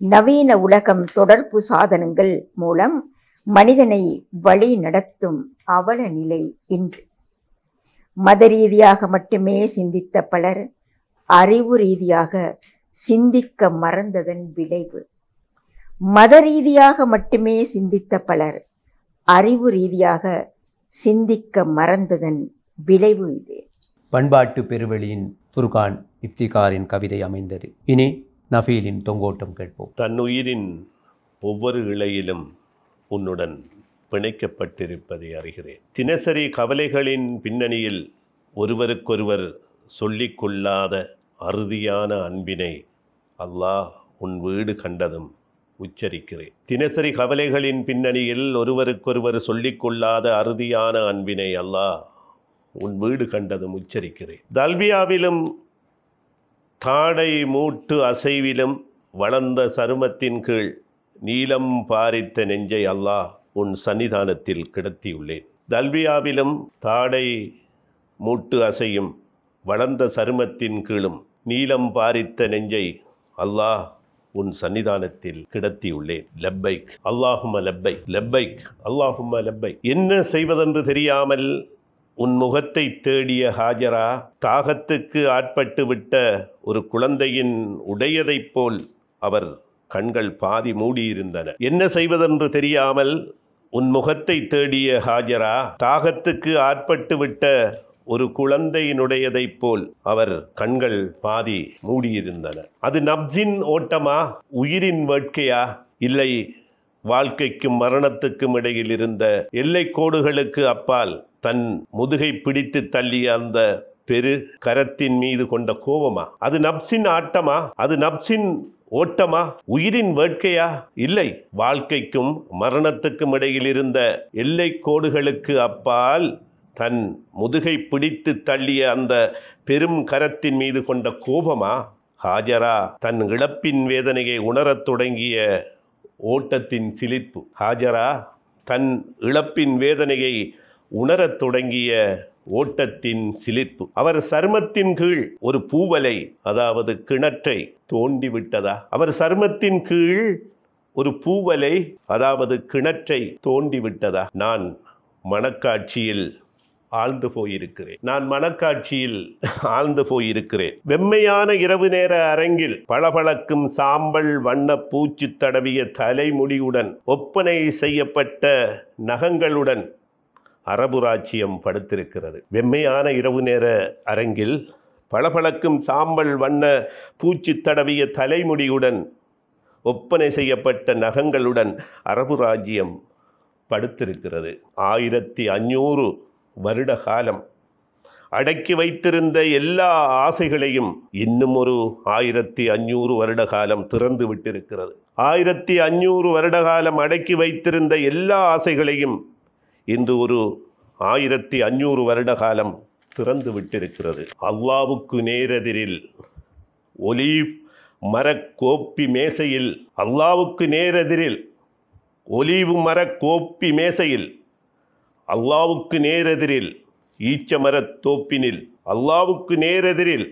நவீன உலகம் தொடர்பு சாதனங்கள் மூலம் மனிதனை வழி நடத்தும் அவல நிலை இன்று. மத ரீதியாக மட்டுமே சிந்தித்த பலர் அறிவு ரீதியாக சிந்திக்க மறந்ததன் விளைவு. மத ரீதியாக மட்டுமே சிந்தித்த பலர் அறிவு ரீதியாக சிந்திக்க மறந்ததன் விளைவு இது. பண்பாட்டு பெருவெளியின் ஃபுர்கான் இப்திகாரின் கவிதை அமைந்தது. இனி நஃபீலின் தொங்கோட்டம் கேட்போம். தன்னுயிரின் ஒவ்வொரு இழையிலும் உன்னுடன் பிணைக்கப்பட்டிருப்பதை அறிகிறேன். தினசரி கவலைகளின் பின்னணியில் ஒருவருக்கொருவர் சொல்லிக்கொள்ளாத அறுதியான அன்பினை அல்லாஹ் உன் வீடு கண்டதும் உச்சரிக்கிறேன். தினசரி கவலைகளின் பின்னணியில் ஒருவருக்கொருவர் சொல்லிக்கொள்ளாத அறுதியான அன்பினை அல்லாஹ் உன் வீடு கண்டதும் உச்சரிக்கிறேன். தல்பியாவிலும் தாடை மூட்டு அசைவிலும் வளர்ந்த சருமத்தின் கீழ் நீலம் பாரித்த நெஞ்சை அல்லாஹ் உன் சன்னிதானத்தில் கிடத்தியுள்ளேன். தல்பியாவிலும் தாடை மூட்டு அசையும் வளர்ந்த சருமத்தின் கீழும் நீலம் பாரித்த நெஞ்சை அல்லாஹ் உன் சன்னிதானத்தில் கிடத்தியுள்ளேன். லப்பைக் அல்லாஹும்ம லப்பைக், லப்பைக் அல்லாஹும்ம லப்பைக். என்ன செய்வதென்று தெரியாமல் உன் முகத்தை தேடிய ஹாஜரா தாகத்துக்கு ஆட்பட்டு விட்ட ஒரு குழந்தையின் உடையதைப் போல் அவர் கண்கள் பாதி மூடியிருந்தன. என்ன செய்வதென்று தெரியாமல் உன் முகத்தை தேடிய ஹாஜரா தாகத்துக்கு ஆட்பட்டு விட்ட ஒரு குழந்தையினுடையதைப் போல் அவர் கண்கள் பாதி மூடியிருந்தன. அது நப்சின் ஓட்டமா, உயிரின் வேட்கையா, இல்லை வாழ்க்கைக்கும் மரணத்துக்கும் இடையில் இருந்த எல்லை கோடுகளுக்கு அப்பால் தன் முதுகை பிடித்து தள்ளிய அந்த பெரு கரத்தின் மீது கொண்ட கோபமா? அது நப்சின் ஆட்டமா, அது நப்சின் ஓட்டமா, உயிரின் வேட்கையா? இல்லை, வாழ்க்கைக்கும் மரணத்துக்கும் இடையில் இருந்த எல்லை கோடுகளுக்கு அப்பால் தன் முதுகை பிடித்து தள்ளிய அந்த பெரும் கரத்தின் மீது கொண்ட கோபமா? ஹாஜரா தன் இழப்பின் வேதனையை உணரத் தொடங்கிய ஓட்டத்தின் சிலிர்ப்பு. ஹாஜரா தன் இழப்பின் வேதனையை உணரத் தொடங்கிய ஓட்டத்தின் சிலிர்ப்பு. அவர் சருமத்தின் கீழ் ஒரு பூவலை, அதாவது கிணற்றை தோண்டிவிட்டதா? அவர் சருமத்தின் கீழ் ஒரு பூவலை, அதாவது கிணற்றை தோண்டிவிட்டதா? நான் மனக்காட்சியில் ஆழ்ந்து போயிருக்கிறேன். நான் மனக்காட்சியில் ஆழ்ந்து போயிருக்கிறேன். வெம்மையான இரவு நேர அரங்கில் பளபளக்கும் சாம்பல் வண்ண பூச்சி தடவிய தலைமுடியுடன் ஒப்பனை செய்யப்பட்ட நகங்களுடன் அரபு ராச்சியம் படுத்திருக்கிறது. வெம்மையான இரவு நேர அரங்கில் பளபளக்கும் சாம்பல் வண்ண பூச்சி தடவிய தலைமுடியுடன் ஒப்பனை செய்யப்பட்ட நகங்களுடன் அரபு ராஜ்யம் படுத்திருக்கிறது. 1500 வருட காலம் அடக்கி வைத்திருந்த எல்லா ஆசைகளையும் இன்னும் ஒரு 1500 வருட காலம் திறந்து விட்டிருக்கிறது. 1500 வருட காலம் அடக்கி வைத்திருந்த எல்லா ஆசைகளையும் இன்று ஒரு 1500 வருட காலம் திறந்து விட்டிருக்கிறது. அல்லாவுக்கு நேரெதிரில் ஒலீவ் மரக்கோப்பி மேசையில், அல்லாவுக்கு நேரெதிரில் ஒலீவு மரக்கோப்பி மேசையில், அல்லாவுக்கு நேரெதிரில் ஈச்சமரத் தோப்பினில், அல்லாவுக்கு நேரெதிரில்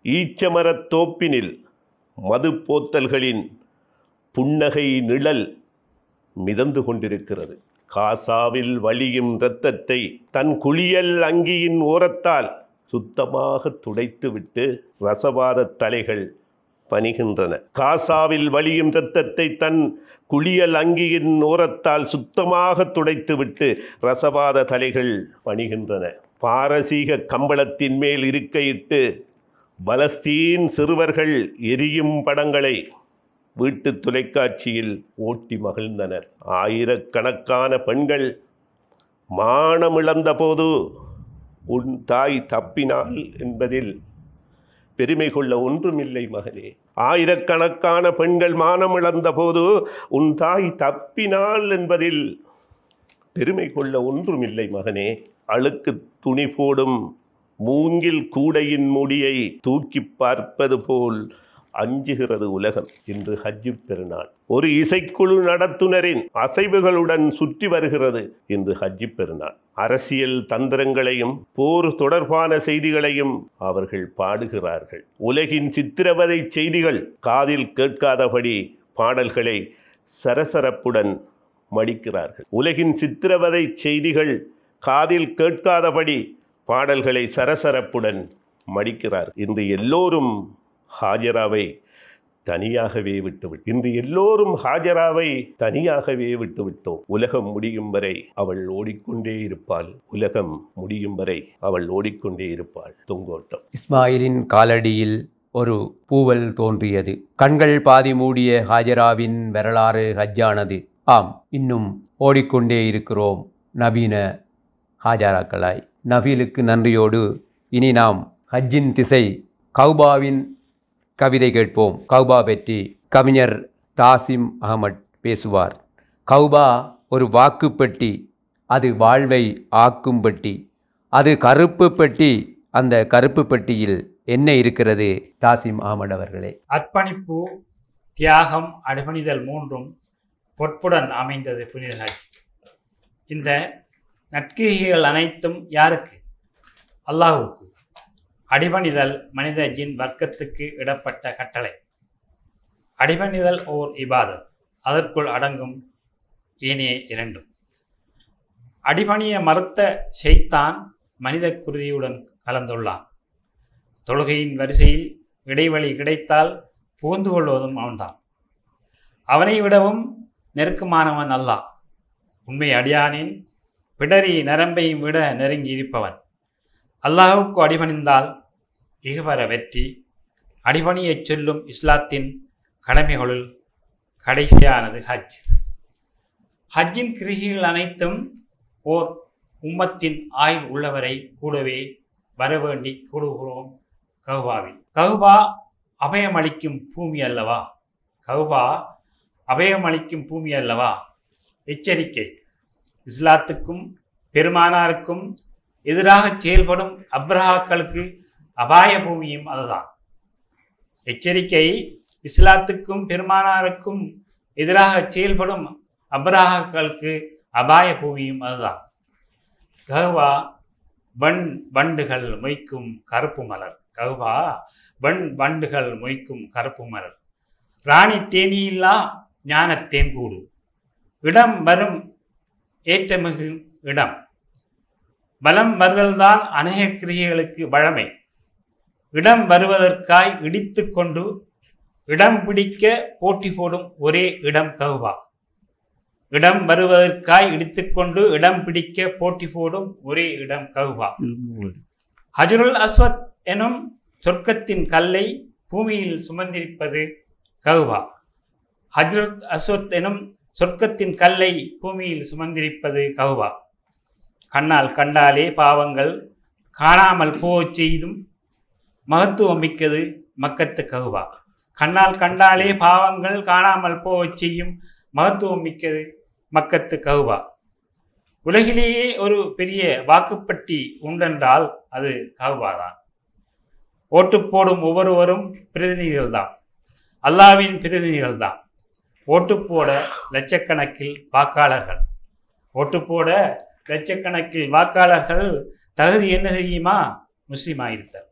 ஈச்சமரத் தோப்பினில் மது போத்தல்களின் புன்னகை நிழல் மிதந்து கொண்டிருக்கிறது. காசாவில் வழியும் இரத்தத்தை தன் குளியல் அங்கியின் ஓரத்தால் சுத்தமாக துடைத்துவிட்டு ரசவாத தலைகள் பணிகின்றன. காசாவில் வழியும் இரத்தத்தை தன் குளியல் அங்கியின் ஓரத்தால் சுத்தமாக துடைத்துவிட்டு ரசவாத தலைகள் பணிகின்றன. பாரசீக கம்பளத்தின் மேல் இருக்கையிட்டு பலஸ்தீன் சிறுவர்கள் எரியும் படங்களை வீட்டு தொலைக்காட்சியில் ஓட்டி மகிழ்ந்தனர். ஆயிரக்கணக்கான பெண்கள் மானமிழந்த போது உன் தாய் தப்பினாள் என்பதில் பெருமை கொள்ள ஒன்றுமில்லை மகனே. ஆயிரக்கணக்கான பெண்கள் மானமிழந்த போது உன் தாய் தப்பினாள் என்பதில் பெருமை கொள்ள ஒன்றுமில்லை மகனே. அழுக்கு துணி போடும் மூங்கில் கூடையின் முடியை தூக்கி பார்ப்பது போல் அஞ்சுகிறது உலகம். இன்று ஹஜ்ஜு பெருநாள். ஒரு இசைக்குழு நடத்துனரின் அசைவுகளுடன் சுற்றி வருகிறது இன்று ஹஜ்ஜு பெருநாள். அரசியல் தந்திரங்களையும் போர் தொடர்பான செய்திகளையும் அவர்கள் பாடுகிறார்கள். உலகின் சித்திரவதை செய்திகள் காதில் கேட்காதபடி பாடல்களை சரசரப்புடன் மடிக்கிறார்கள். உலகின் சித்திரவதை செய்திகள் காதில் கேட்காதபடி பாடல்களை சரசரப்புடன் மடிக்கிறார். இன்று எல்லோரும் ஹாஜராவை தனியாகவே விட்டுவிட்டோம். உலகம் முடியும் வரை அவள் ஓடிக்கொண்டே இருப்பாள். தொங்கோட்டம். இஸ்மாயிலின் காலடியில் ஒரு பூவல் தோன்றியது. கண்கள் பாதி மூடிய ஹாஜராவின் வரலாறு ஹஜ்ஜானது. ஆம், இன்னும் ஓடிக்கொண்டே இருக்கிறோம் நவீன ஹாஜராக்களாய். நபீலுக்கு நன்றியோடு இனி நாம் ஹஜ்ஜின் திசை கௌபாவின் கவிதை கேட்போம். கௌபா பற்றி கவிஞர் தாசிம் அகமட் பேசுவார். கௌபா ஒரு வாக்குப்பட்டி, அது வாழ்வை ஆக்கும் பெட்டி. அது கருப்பு பெட்டி, அந்த கருப்பு பெட்டியில் என்ன இருக்கிறது? தாசிம் அகமட் அவர்களே. அர்ப்பணிப்பு, தியாகம், அடிபணிதல் மூன்றும் பொற்புடன் அமைந்தது புனித ஹஜ். இந்த நற்கிரிகைகள் அனைத்தும் யாருக்கு? அல்லாஹுக்கு. அடிபணிதல் மனித ஜின் வர்க்கத்துக்கு இடப்பட்ட கட்டளை. அடிபணிதல் ஓர் இபாதத், அதற்குள் அடங்கும் ஏனைய இரண்டும். அடிபணிய மறுத்த ஷைத்தான் மனித குருதியுடன் கலந்துள்ளான். தொழுகையின் வரிசையில் இடைவெளி கிடைத்தால் புகுந்து கொள்வதும் அவன்தான். அவனை விடவும் நெருக்கமானவன் அல்லாஹ். உண்மை அடியானின் பிடரி நரம்பையும் விட நெருங்கி இருப்பவன். அல்லாஹுக்கு அடிபணிந்தால் இகவர வெற்றி. அடிபணியைச் சொல்லும் இஸ்லாத்தின் கடமைகளுள் கடைசியானது ஹஜ். ஹஜ்ஜின் கிரிகைகள் அனைத்தும் ஓர் உம்மத்தின் ஆய்வு உள்ளவரை கூடவே வரவேண்டி கூடுகிறோம் கௌபாவில். கௌபா அபயமளிக்கும் பூமி அல்லவா? எச்சரிக்கை. இஸ்லாத்துக்கும் பெருமானாருக்கும் எதிராக செயல்படும் அப்ரஹாக்களுக்கு அபாய பூமியும் அதுதான். எச்சரிக்கை. இஸ்லாத்துக்கும் பெருமானாருக்கும் எதிராக செயல்படும் அப்ரஹாக்களுக்கு அபாய பூமியும் அதுதான். கௌபா வண்டுகள் மொய்க்கும் கருப்பு மலர். ராணி தேனியில்லா ஞான தேன்கூடு. இடம் வரும் ஏற்றமிகு இடம். பலம் வருதல்தான் அநேக கிரியைகளுக்கு வழமை. இடம் வருவதற்காய் இடித்து கொண்டு இடம் பிடிக்க போட்டி போடும் ஒரே இடம் கௌபா. இடம் வருவதற்காய் இடித்துக்கொண்டு இடம் பிடிக்க போட்டி போடும் ஒரே இடம் கௌபா. ஹஜ்ருல் அஸ்வத் எனும் சொர்க்கத்தின் கல்லை பூமியில் சுமந்திருப்பது கௌபா. ஹஜ்ரத் அஸ்வத் எனும் சொர்க்கத்தின் கல்லை பூமியில் சுமந்திருப்பது கௌபா. கண்ணால் கண்டாலே பாவங்கள் காணாமல் போச் செய்தும் மகத்துவம் மிக்கது மக்கத்து கௌபா. கண்ணால் கண்டாலே பாவங்கள் காணாமல் போச் செய்யும் மகத்துவம் மிக்கது மக்கத்து கௌபா. உலகிலேயே ஒரு பெரிய வாக்குப்பட்டி உண்டென்றால் அது கௌபா தான். ஓட்டு போடும் ஒவ்வொருவரும் பிரதிநிதிகள் தான், அல்லாவின் பிரதிநிதிகள் தான். ஓட்டு போட லட்சக்கணக்கில் வாக்காளர்கள் தகுதி என்ன தெரியுமா? முஸ்லீமாயிருத்தல்.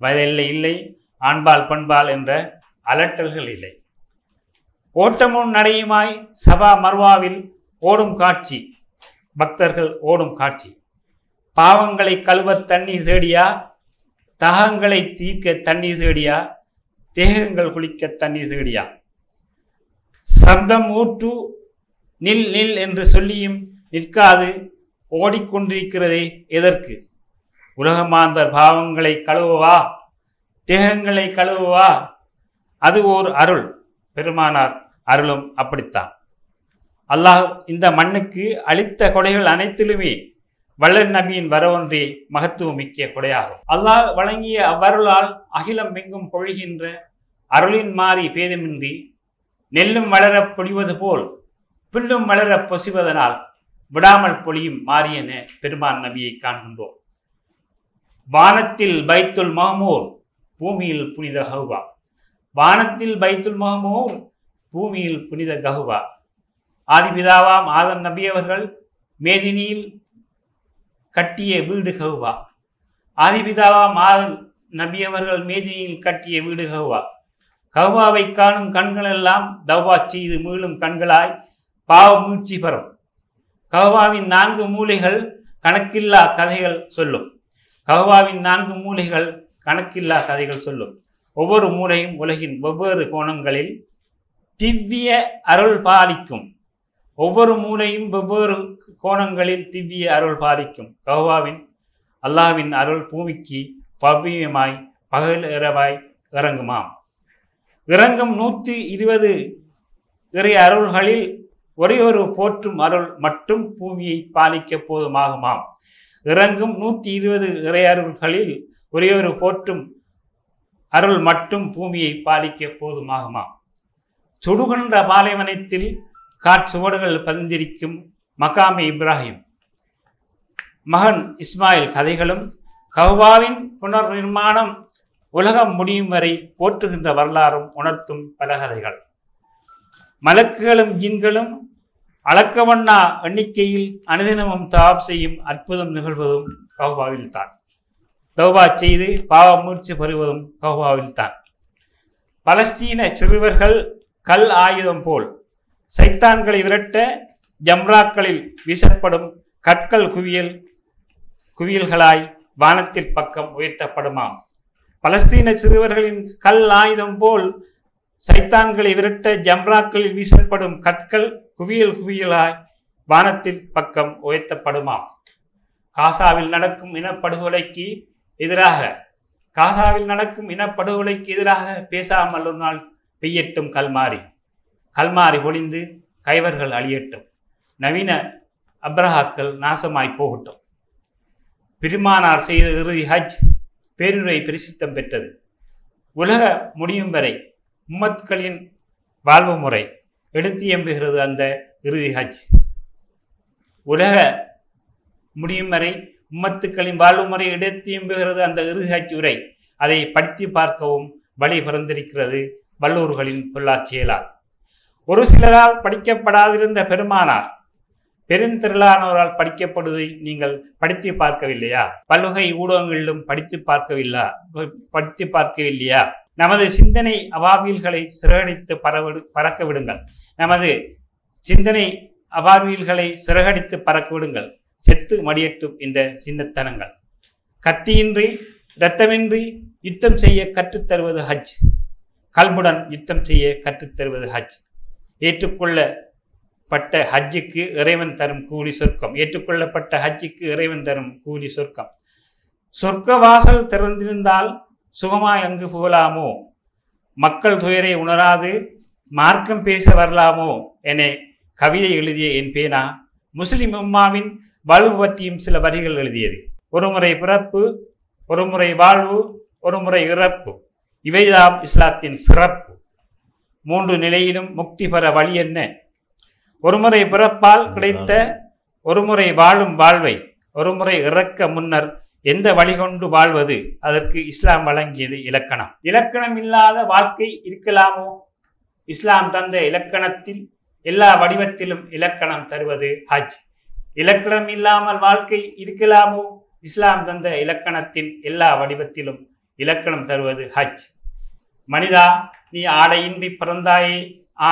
வயதெல்லை இல்லை, ஆண்பால் பண்பால் என்ற அலட்டல்கள் இல்லை. ஓட்டமும் நடையுமாய் சபா மர்வாவில் ஓடும் காட்சி, பக்தர்கள் ஓடும் காட்சி. பாவங்களை கழுவ தண்ணீர் தேடியா, தாகங்களை தீர்க்க தண்ணீர் தேடியா, தேகங்கள் குளிக்க தண்ணீர் தேடியா? சந்தம் ஊற்று நில் நில் என்று சொல்லியும் நிற்காது ஓடிக்கொண்டிருக்கிறதே எதற்கு? உலகமாந்தர் பாவங்களை கழுவவா, தேகங்களை கழுவவா? அது ஓர் அருள். பெருமானார் அருளும் அப்படித்தான். அல்லாஹ் இந்த மண்ணுக்கு அளித்த கொடைகள் அனைத்திலுமே வள்ளல் நபியின் வரவொன்றே மகத்துவம் மிக்க கொடையாகும். அல்லாஹ் வழங்கிய அவ்வருளால் அகிலம் எங்கும் பொழிகின்ற அருளின் மாறி பேதமின்றி நெல்லும் வளர பொழிவது போல் புல்லும் வளர பொசிவதனால் விடாமல் பொழியும் மாறியென பெருமான் நபியை காண்கின்றோம். வானத்தில் பைத்துல் மஹ்மூர், பூமியில் புனித கௌபா. வானத்தில் பைத்துல் மஹ்மூர், பூமியில் புனித கஹுவா. ஆதிபிதாவாம் ஆதம் நபி அவர்கள் மேதினியில் கட்டிய வீடு கஹுவா. ஆதிபிதாவாம் ஆதம் நபி அவர்கள் மேதினியில் கட்டிய வீடு கஹுவா. கஹுவாவை காணும் கண்கள் எல்லாம் தௌபா செய்து மீளும் கண்களாய் பாவ மீட்சி பெறும். கஹுவாவின் 4 மூலைகள் கணக்கில்லா கதைகள் சொல்லும். கஹுவாவின் 4 மூலைகள் கணக்கில்லா கதைகள் சொல்லும். ஒவ்வொரு மூலையும் உலகின் வெவ்வேறு கோணங்களில் திவ்ய அருள் பாலிக்கும். ஒவ்வொரு மூலையும் வெவ்வேறு கோணங்களில் திவ்ய அருள் பாலிக்கும். கஹுவாவின் அல்லாஹ்வின் அருள் பூமிக்கு பவ்யமாய் பகல் இரவாய் இறங்குமாம். இறங்கும் 120 இறை அருள்களில் ஒரே ஒரு போற்றும் அருள் மட்டும் பூமியை பாலிக்க போதுமாகுமாம். இறங்கும் 120 இறை அருள்களில் ஒரே ஒரு போற்றும் அருள் மட்டும் பூமியை பாலிக்க போதுமாகுமாம். சுடுகின்ற பாலைவனத்தில் காற்சுவடுகள் பதிந்திருக்கும் மகாமே இப்ராஹிம் மகன் இஸ்மாயில் கதைகளும், கஹுவாவின் புனர் நிர்மாணம் உலகம் முடியும் வரை போற்றுகின்ற வரலாறும் உணர்த்தும் பல கதைகள். மலக்குகளும் ஜின்களும் அளக்கவண்ணா எண்ணிக்கையில் அனுதினமும் தவாப் செய்யும் அற்புதம் நிகழ்வதும் கஹுவாவில் தான். தௌபா செய்து பாவ மீட்சி பெறுவதும் கஹுவாவில் தான். பலஸ்தீன சிறுவர்கள் கல் ஆயுதம் போல் சைத்தான்களை விரட்ட ஜம்ராக்களில் வீசப்படும் கற்கள் குவியல்களாய் வானத்தில் பக்கம் உயர்த்தப்படுமாம். பலஸ்தீன சிறுவர்களின் கல் ஆயுதம் போல் சைத்தான்களை விரட்ட ஜம்ராக்களில் வீசப்படும் கற்கள் குவியலாய் வானத்தில் பக்கம் உயர்த்தப்படுமாம். காசாவில் நடக்கும் இனப்படுகொலைக்கு எதிராக பேசாமல் ஒரு நாள் பெய்யட்டும் கல்மாரி பொழிந்து கைவர்கள் அழியட்டும். நவீன அப்ரஹாக்கள் நாசமாய் போகட்டும். பெருமானார் செய்த இறுதி ஹஜ் பேருரை பிரசித்தம் பெற்றது. உலக முடியும் வரை உம்மத்துக்களின் வாழ்வு முறை எடுத்து எம்புகிறது அந்த இறுதி ஹஜ். உலக முடியும் வரை உம்மத்துக்களின் வாழ்வு முறை எடுத்து எம்புகிறது அந்த இறுதி ஹஜ் உரை. அதை படித்து பார்க்கவும் வழி பிறந்திருக்கிறது வல்லூர்களின் பொல்லாட்சியலால். ஒரு சிலரால் படிக்கப்படாதிருந்த பெருமானார் பெருந்திரளானோரால் படிக்கப்படுவதை நீங்கள் படித்து பார்க்கவில்லையா? பல்வகை ஊடகங்களிலும் படித்து பார்க்கவில்லையா? நமது சிந்தனை அபாவியல்களை சிறகடித்து பறக்க விடுங்கள். செத்து மடியட்டும் இந்த சின்னத்தனங்கள். கத்தியின்றி இரத்தமின்றி யுத்தம் செய்ய கற்றுத்தருவது ஹஜ். கல்புடன் யுத்தம் செய்ய கற்றுத்தருவது ஹஜ். ஏற்றுக்கொள்ளப்பட்ட ஹஜ்ஜுக்கு இறைவன் தரும் கூலி சொர்க்கம். சொர்க்க வாசல் திறந்திருந்தால் சுகமாய் அங்கு புகழாமோ? மக்கள் துயரை உணராது மார்க்கம் பேச வரலாமோ என கவிதை எழுதிய என் பேனா முஸ்லிம் உம்மாவின் வாழ்வு பற்றியும் சில வரிகள் எழுதியது. ஒருமுறை பிறப்பு, ஒருமுறை வாழ்வு, ஒருமுறை இறப்பு, இவைதாம் இஸ்லாத்தின் சிறப்பு. 3 நிலையிலும் முக்தி பெற வழி என்ன? ஒருமுறை பிறப்பால் கிடைத்த ஒருமுறை வாழும் வாழ்வை ஒருமுறை இறக்க முன்னர் எந்த வழி கொண்டு வாழ்வது? அதற்கு இஸ்லாம் வழங்கியது இலக்கணம். இலக்கணம் இல்லாத வாழ்க்கை இருக்கலாமோ? இஸ்லாம் தந்த இலக்கணத்தில் எல்லா வடிவத்திலும் இலக்கணம் தருவது ஹஜ். இலக்கணம் இல்லாமல் வாழ்க்கை இருக்கலாமோ? இஸ்லாம் தந்த இலக்கணத்தின் எல்லா வடிவத்திலும் இலக்கணம் தருவது ஹஜ். மனிதா, நீ ஆடையின்றி பிறந்தாயே,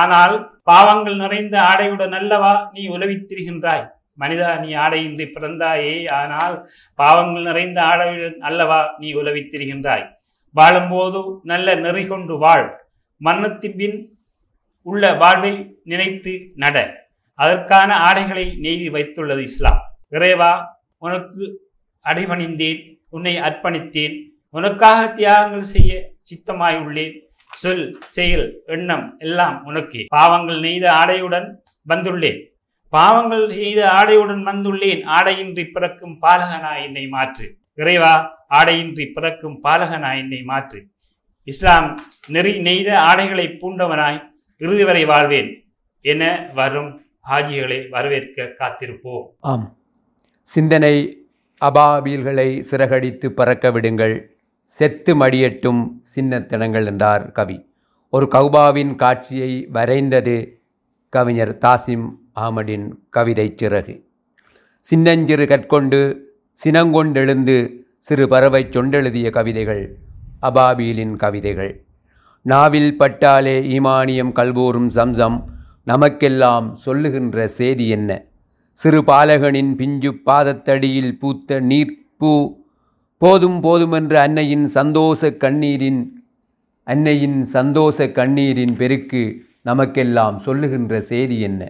ஆனால் பாவங்கள் நிறைந்த ஆடையுடன் அல்லவா நீ உலவித் திரிகின்றாய். மனிதா, நீ ஆடையின்றி பிறந்தாயே, ஆனால் பாவங்கள் நிறைந்த ஆடையுடன் அல்லவா நீ உலவித் திரிகின்றாய். வாழும்போது நல்ல நெறி கொண்டு வாழ். மரணத்தின் பின் உள்ள வாழ்வை நினைத்து நட. அதற்கான ஆடைகளை நெய்தி வைத்துள்ளது இஸ்லாம். இறைவா, உனக்கு அடிபணிந்தேன், உன்னை அர்ப்பணித்தேன், உனக்காக தியாகங்கள் செய்ய சித்தமாய் உள்ளேன். சொல், செயல், எண்ணம் எல்லாம் உனக்கே. பாவங்கள் நெய்த ஆடையுடன் வந்துள்ளேன். ஆடையின்றி பிறக்கும் பாலகனாய் என்னை மாற்று. இறைவா, ஆடையின்றி பிறக்கும் பாலகனாய் என்னை மாற்று. இஸ்லாம் நெறி நெய்த ஆடைகளை பூண்டவனாய் இறுதி வரை வாழ்வேன் என வரும் ஹாஜிகளை வரவேற்க காத்திருப்போம். ஆம், சிந்தனை அபாவில்களை சிறகடித்து பறக்க விடுங்கள், செத்து மடியட்டும் சின்னத்தனங்கள் என்றார் கவி. ஒரு கௌபாவின் காட்சியை வரைந்தது கவிஞர் தாசிம் அஹமடின் கவிதை சிறகு. சின்னஞ்சிறு கற்கொண்டு சினங்கொண்டெழுந்து சிறு பறவை சொண்டெழுதிய கவிதைகள் அபாபீலின் கவிதைகள். நாவில் பட்டாலே ஈமானியம் கல்வோரும் சம்சம், நமக்கெல்லாம் சொல்லுகின்ற செய்தி என்ன? சிறு பாலகனின் பிஞ்சு பாதத்தடியில் பூத்த நீர்ப்பூ போதும் போதுமென்ற அன்னையின் சந்தோஷ கண்ணீரின் பெருக்கு நமக்கெல்லாம் சொல்லுகின்ற செய்தி என்ன?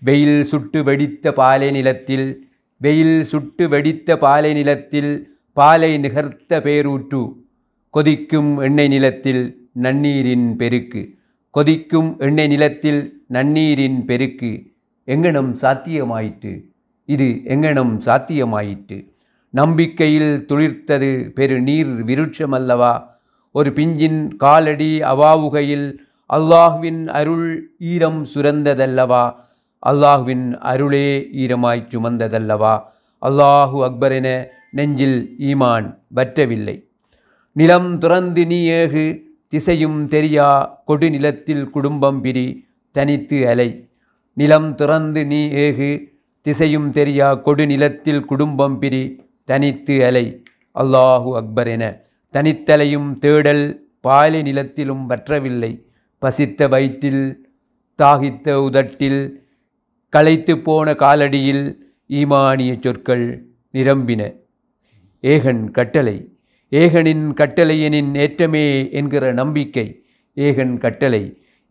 வெயில் சுட்டு வெடித்த பாலை நிலத்தில் பாலை நிகர்த்த பேரூற்று, கொதிக்கும் எண்ணெய் நிலத்தில் நன்னீரின் பெருக்கு எங்கனம் சாத்தியமாயிற்று? இது எங்கனம் சாத்தியமாயிற்று? நம்பிக்கையில் துளிர்த்தது பெரு நீர் விருட்சமல்லவா? ஒரு பிஞ்சின் காலடி அவாவுகையில் அல்லாஹ்வின் அருள் ஈரம் சுரந்ததல்லவா? அல்லாஹ்வின் அருளே ஈரமாய் சுமந்ததல்லவா? அல்லாஹு அக்பர் என நெஞ்சில் ஈமான் வற்றவில்லை. நிலம் துறந்து நீ ஏகு, திசையும் தெரியா கொடு நிலத்தில் குடும்பம் பிரி தனித்து அலை. நிலம் துறந்து நீ ஏகு, திசையும் தெரியா கொடு நிலத்தில் குடும்பம் பிரி தனித்து அலை. அல்லாஹு அக்பர் என தனித்தலையும் தேடல் பாலை நிலத்திலும் வற்றவில்லை. பசித்த வயிற்றில், தாகித்த உதட்டில், களைத்து போன காலடியில் ஈமானிய சொற்கள் நிரம்பின. ஏகனின் கட்டளையனின் ஏற்றமே என்கிற நம்பிக்கை.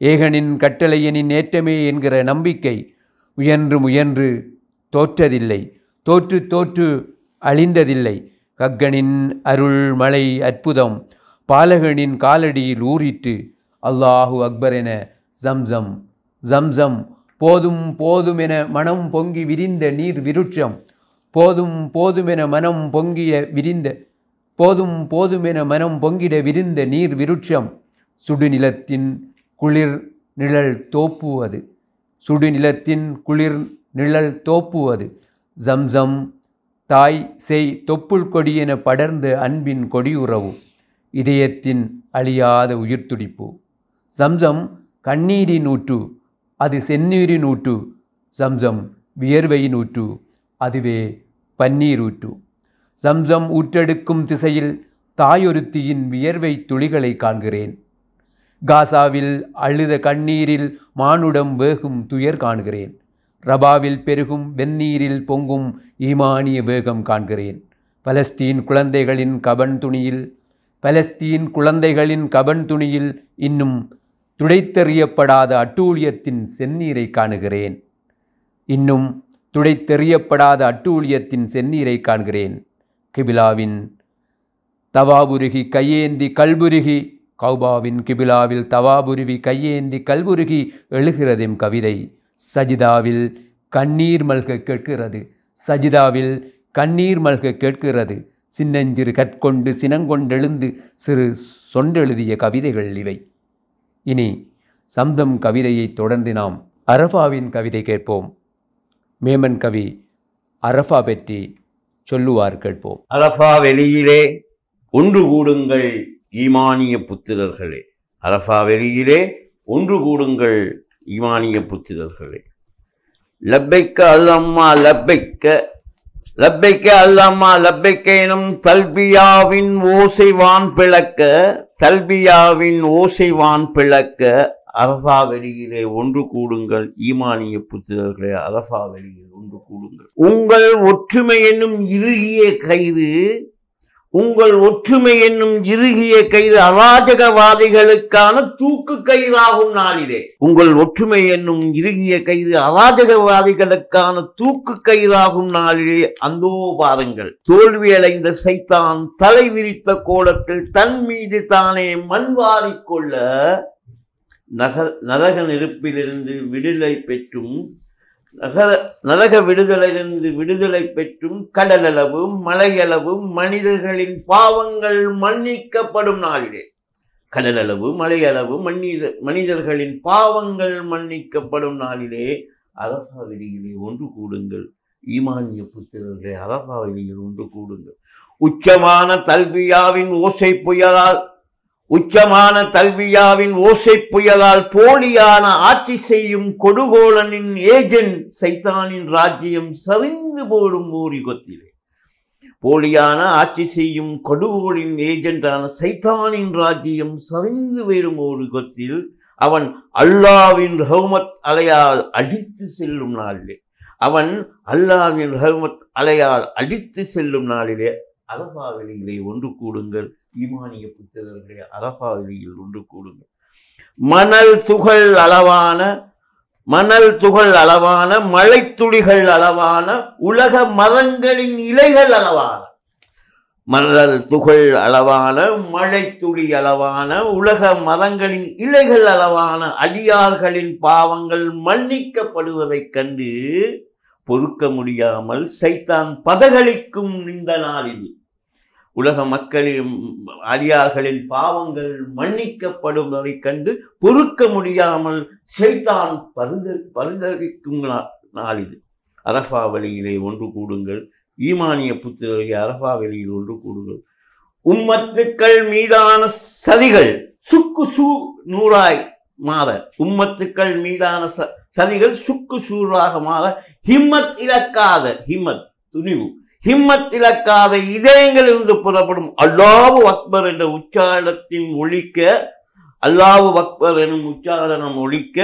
ஏகனின் கட்டளையனின் ஏற்றமே என்கிற நம்பிக்கை முயன்று தோற்றதில்லை. தோற்று அழிந்ததில்லை. கக்கனின் அருள் மழை அற்புதம் பாலகனின் காலடியில் ஊறிற்று. அல்லாஹு அக்பர் என ஜம்சம் போதுமென மனம் பொங்கி விரிந்த நீர் விருட்சம். போதுமென மனம் பொங்கிட விரிந்த நீர் விருட்சம். சுடுநிலத்தின் குளிர் நிழல் தோப்புவது. ஜம்சம் தாய் செய் தொப்புள் கொடியென படர்ந்த அன்பின் கொடியுறவு. இதயத்தின் அழியாத உயிர்த்துடிப்பு. ஜம்சம் கண்ணீரின் ஊற்று, அது செந்நீரின் ஊற்று. ஜம்சம் வியர்வையின் ஊற்று, அதுவே பன்னீர் ஊற்று. ஜம்சம் ஊற்றெடுக்கும் திசையில் தாயொருத்தியின் வியர்வை துளிகளை காண்கிறேன். காசாவில் அழுத கண்ணீரில் மானுடம் வேகும் துயர் காண்கிறேன். ரபாவில் பெருகும் வெந்நீரில் பொங்கும் ஈமானிய வேகம் காண்கிறேன். பலஸ்தீன் குழந்தைகளின் கபன் துணியில் இன்னும் துடைத்தெறியப்படாத அட்டூழியத்தின் செந்நீரை காண்கிறேன். கிபிலாவின் தவாபுருகி கையேந்தி கல்புருகி, கௌபாவின் கிபிலாவில் தவாபுருவி கையேந்தி கல்புருகி எழுகிறதெம் கவிதை. சஜிதாவில் கண்ணீர் மல்க கேட்கிறது. சின்னஞ்சிறு கற்கொண்டு சினங்கொண்டெழுந்து சிறு சொண்டெழுதிய கவிதைகள் இவை. இனி சம்சம் கவிதையை தொடர்ந்து நாம் அரஃபாவின் கவிதை கேட்போம். மேமன் கவி அரஃபா பற்றி சொல்லுவார், கேட்போம். அரஃபா வெளியிலே ஒன்று கூடுங்கள் ஈமானிய புத்திரர்களே. அரஃபா வெளியிலே ஒன்று கூடுங்கள் ஈமானிய புத்திரர்களே. லப்பைக்க அல்லம்மா லப்பைக்க, லப்பைக்க அல்லம்மா லப்பைக்க எனும் தல்பியாவின் ஓசைவான் பிளக்க அரஃபா வெளியிலே ஒன்று கூடுங்கள் ஈமானிய புத்திரர்களே. அரஃபா வெளியில் ஒன்று கூடுங்கள். உங்கள் ஒற்றுமை என்னும் இறுகிய கயிறு அராஜகவாதிகளுக்கான தூக்கு கயிறாகும் நாளிலே. உங்கள் ஒற்றுமை என்னும் இறுகிய கயிறு அராஜகவாதிகளுக்கான தூக்கு கயிறாகும் நாளிலே அந்தோ பாருங்கள். தோல்வியடைந்த சைத்தான் தலை விரித்த கோலத்தில் தன் மீது தானே மண்வாரிக்கொள்ள நரக நெருப்பிலிருந்து விடுதலை பெற்றும் கடலளவு மலையளவு மனிதர்களின் பாவங்கள் மன்னிக்கப்படும் நாளிலே. கடலளவு மலையளவு மனிதர்களின் பாவங்கள் மன்னிக்கப்படும் நாளிலே அரஃபா வெளியிலே ஒன்று கூடுங்கள் ஈமானிய புத்திரர்களே. அரஃபா வெளியில் ஒன்று கூடுங்கள். உச்சமான தல்பியாவின் உச்சமான தல்வியாவின் ஓசை புயலால் போலியான ஆட்சி செய்யும் கொடுகோலனின் ஏஜென்ட் சைத்தானின் ராஜ்யம் சரிந்து போடும் ஓர் யுகத்திலே. போலியான ஆட்சி செய்யும் கொடுகோலின் ஏஜென்டான சைத்தானின் ராஜ்யம் சரிந்து வேறும் ஓர் யுகத்தில் அவன் அல்லாவின் ரஹ்மத் அலையால் அடித்து செல்லும் நாளிலே, அவன் அல்லாவின் ரஹ்மத் அலையால் அடித்து செல்லும் நாளிலே அரஃபா வெளியிலே ஒன்று கூடுங்கள். ஈமானிய புத்திரர்களே, அரஃபா வெளியில் ஒன்று கூடுங்கள். மணல் துகள் அளவான மழைத்துளிகள் அளவான உலக மரங்களின் இலைகள் அளவான, மணல் துகள் அளவான மழைத்துளி அளவான உலக மரங்களின் இலைகள் அளவான அடியார்களின் பாவங்கள் மன்னிக்கப்படுவதைக் கண்டு பொறுக்க முடியாமல் சைத்தான் பதகளிக்கும் இந்த நாள் இது. உலக மக்களின் அடியார்களின் பாவங்கள் மன்னிக்கப்படுவதைக் கண்டு பொறுக்க முடியாமல் சைத்தான் பரிதவிக்கும் நாள் இது. அரஃபா வழியிலே ஒன்று கூடுங்கள். ஈமானிய புத்திரர்கள் அரஃபா வெளியில் ஒன்று கூடுங்கள். உம்மத்துக்கள் மீதான சதிகள் சுக்கு நூறாய் மாற, உம்மத்துக்கள் மீதான சதிகள் சுக்கு சூறாக மாற ஹிம்மத் இழக்காத, ஹிம்மத் துணிவு, ஹிம்மத் இழக்காத இதயங்களிலிருந்து புறப்படும் அல்லாஹு அக்பர் என்ற உச்சாரணத்தின் ஒழிக்க, அல்லாஹு அக்பர் எனும் உச்சாரணம் ஒழிக்க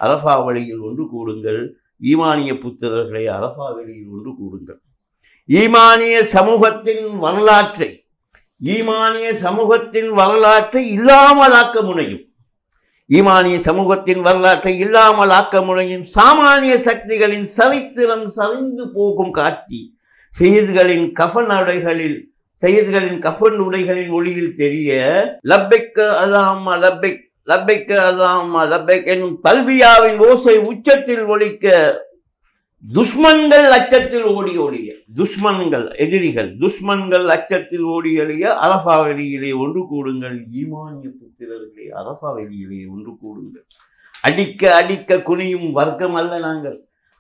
அரஃபா வழியில் ஒன்று கூடுங்கள். ஈமானிய புத்திரர்களை அரஃபா வெளியில் ஒன்று கூடுங்கள். ஈமானிய சமூகத்தின் வரலாற்றை இல்லாமலாக்க முனையும், ஈமானிய சமூகத்தின் வரலாற்றை இல்லாமலாக்க முனையும் சாமானிய சக்திகளின் சரித்திரம் சரிந்து போகும் காட்சி செய்திகளின் கஃபன் உடைகளின் ஒளியில் தெரிய லப்பைக்க அல்லாஹும்ம லப்பைக், லப்பைக்க அல்லாஹும்ம லப்பைக் என்னும் தல்பியாவின் ஓசை உச்சத்தில் ஒலிக்க துஷ்மன்கள் அச்சத்தில் ஓடிய துஷ்மன்கள் அச்சத்தில் ஓடிய அரஃபா வெளியிலே ஒன்று கூடுங்கள். ஈமானிய புத்திரர்களே, அரஃபா வெளியிலே ஒன்று கூடுங்கள். அடிக்க குனியும் வர்க்கம் அல்ல நாங்கள்,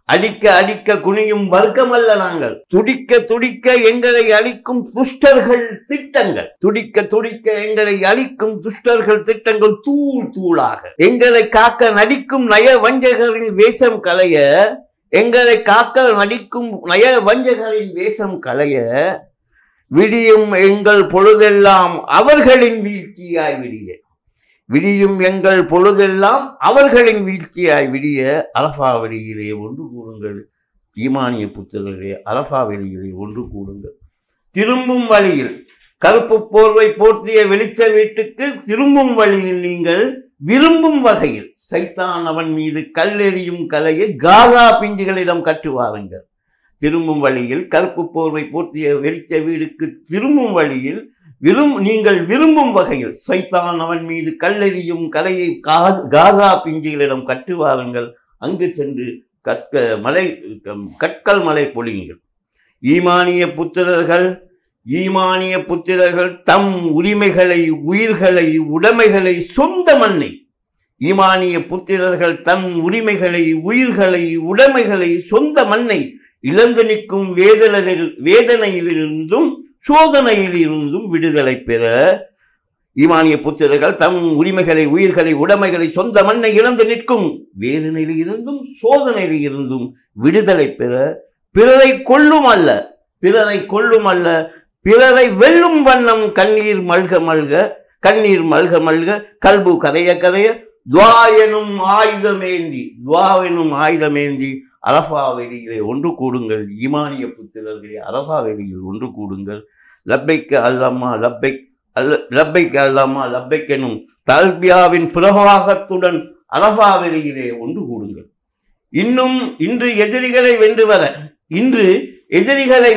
அடிக்க குனியும் வர்க்கம் அல்ல நாங்கள். துடிக்க எங்களை அழிக்கும் துஷ்டர்கள் திட்டங்கள், துடிக்க எங்களை அழிக்கும் துஷ்டர்கள் திட்டங்கள் தூளாக எங்களை காக்க நடிக்கும் நய வஞ்சகரின் வேஷம் களைய, எங்களை காக்க நடிக்கும் நய வஞ்சகரின் வேஷம் களைய விடியும் எங்கள் பொழுதெல்லாம் அவர்களின் வீழ்ச்சியாய் விடிய, விடியும் எங்கள் பொழுதெல்லாம் அவர்களின் வீழ்ச்சியாய் விடிய அரஃபா வெளியிலே ஒன்று கூடுங்கள். ஈமானிய புத்திரர்களே, அரஃபா வெளியிலே ஒன்று கூடுங்கள். திரும்பும் வழியில் கருப்பு போர்வை போர்த்திய வெளிச்ச வீட்டுக்கு திரும்பும் வழியில் நீங்கள் விரும்பும் வகையில் சைத்தான் அவன் மீது கல்லெறியும் கலையை காசா பிஞ்சுகளிடம் கற்றுவாருங்கள். திரும்பும் வழியில் கருப்பு போர்வை போர்த்திய வெளிச்ச வீடுக்கு திரும்பும் வழியில் நீங்கள் விரும்பும் வகையில் சைத்தான் அவன் மீது கல்லெறியும் கலையை காசா பிஞ்சுகளிடம் கற்றுவாருங்கள். அங்கு சென்று கற்கள் மலை பொழியுங்கள். ஈமானிய புத்திரர்கள் தம் உரிமைகளை, உயிர்களை, உடைமைகளை, சொந்த மண்ணை, ஈமானிய புத்திரர்கள் தம் உரிமைகளை, உயிர்களை, உடைமைகளை, சொந்த மண்ணை இழந்து நிற்கும் வேதனையிலிருந்தும் சோதனையிலிருந்தும் விடுதலை பெற, ஈமானிய புத்திரர்கள் தம் உரிமைகளை, உயிர்களை, உடைமைகளை, சொந்த மண்ணை இழந்து நிற்கும் வேதனையிலிருந்தும் சோதனையிலிருந்தும் விடுதலை பெற பிறரை கொள்ளும் அல்ல பிறரை வெல்லும் வண்ணம் கண்ணீர் மல்க மல்க கல்பு கதைய துவா எனும் ஆயுதமேந்தி அரஃபா வெளியிலே ஒன்று கூடுங்கள். ஈமானிய புத்திரர்களே, அரஃபா வெளியில் ஒன்று கூடுங்கள். லப்பைக்க அல்லாமா லப்பைக் எனும் தல்பியாவின் பிரவாகத்துடன் அரஃபா வெளியிலே ஒன்று கூடுங்கள். இன்று எதிரிகளை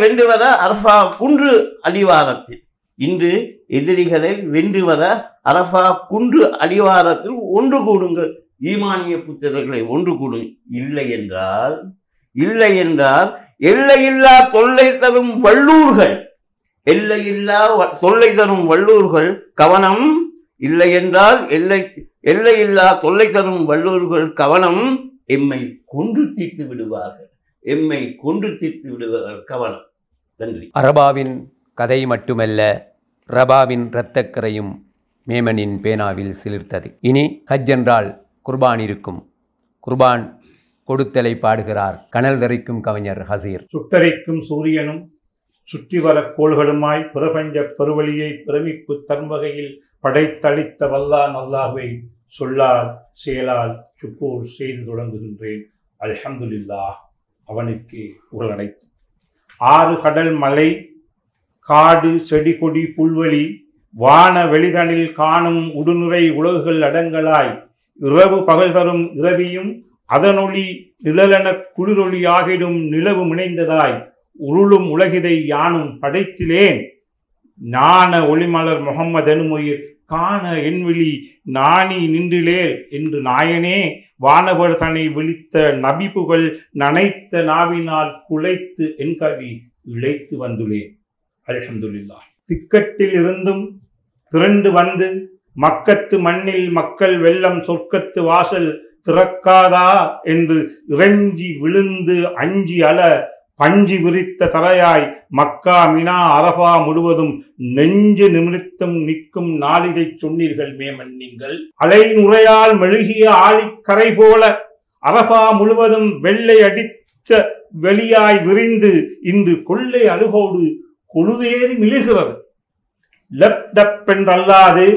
வென்று வர அரஃபா குன்று அடிவாரத்தில், இன்று எதிரிகளை வென்று வர அரஃபா குன்று அடிவாரத்தில் ஒன்று கூடுங்கள். ஈமானிய புத்திரர்களை ஒன்று கூடும். இல்லை என்றால் எல்லையில்லா தொல்லை தரும் வல்லூர்கள் கவனம். இல்லை என்றால் எல்லையில்லா தொல்லை தரும் வல்லூர்கள் கவனம். எம்மை கொன்று தீர்த்து விடுவார்கள் கவனம். நன்றி. அரபாவின் கதை மட்டுமல்ல, ரபாவின் இரத்தக்கரையும் மேமனின் பேனாவில் சிலிர்த்தது. இனி ஹஜ் என்றால் குர்பான் இருக்கும். குர்பான் கொடுத்தலை பாடுகிறார் கனல் தரிக்கும் கவிஞர் ஹசீர். சுட்டரிக்கும் சூரியனும் சுற்றி வர கோள்களுமாய் பிரபஞ்ச பெருவழியை பிரமிப்பு தன்வகையில் படைத்தளித்த வல்லான் அல்லாஹ்வை சொல்லால் செயலால் சுக்கூர் செய்து தொடங்குகின்றேன். அல்ஹம்துலில்லாஹ், அவனுக்கு புகழ் அனைத்து. ஆறு கடல் மலை காடு செடி கொடி புல்வெளி வான வெளிதனில் காணும் உடுநுரை உலகுகள் அடங்கலாய் இரவு பகல் தரும் இரவியும் அதனொளி நிழலென குளிரொளி ஆகிடும் நிலவு முனைந்ததாய் உருளும் உலகிதை யானும் படைத்திலேன் ஞான ஒளிமலர் முகம்மது அனுமொயிர் காண என்விழி நாணி நின்றிலேல் என்று நாயனே வானவர் தன்னை விழித்த நபிபுகள் நனைத்த நாவினால் குலைத்து என் கவி இழைத்து வந்துள்ளேன். அல்ஹம்துலில்லாஹ். திக்கட்டில் இருந்தும் திரண்டு வந்து மக்கத்து மண்ணில் மக்கள் வெள்ளம் சொர்க்கத்து வாசல் திறக்காதா என்று இறைஞ்சி விழுந்து அஞ்சி அல பஞ்சி விரித்த தரையாய் மக்கா மினா அரபா முழுவதும் நெஞ்சு நிமிர்த்தம் நிற்கும் நாளிதை சொன்னீர்கள் மேமன் நீங்கள். அலை நுரையால் மெழுகிய ஆழிக்கரை போல அரபா முழுவதும் வெள்ளை அடித்த வெளியாய் விரிந்து இன்று கொள்ளை அழுகோடு கொழுவேறி மிழுகிறது. லப் டப் என்றல்லாது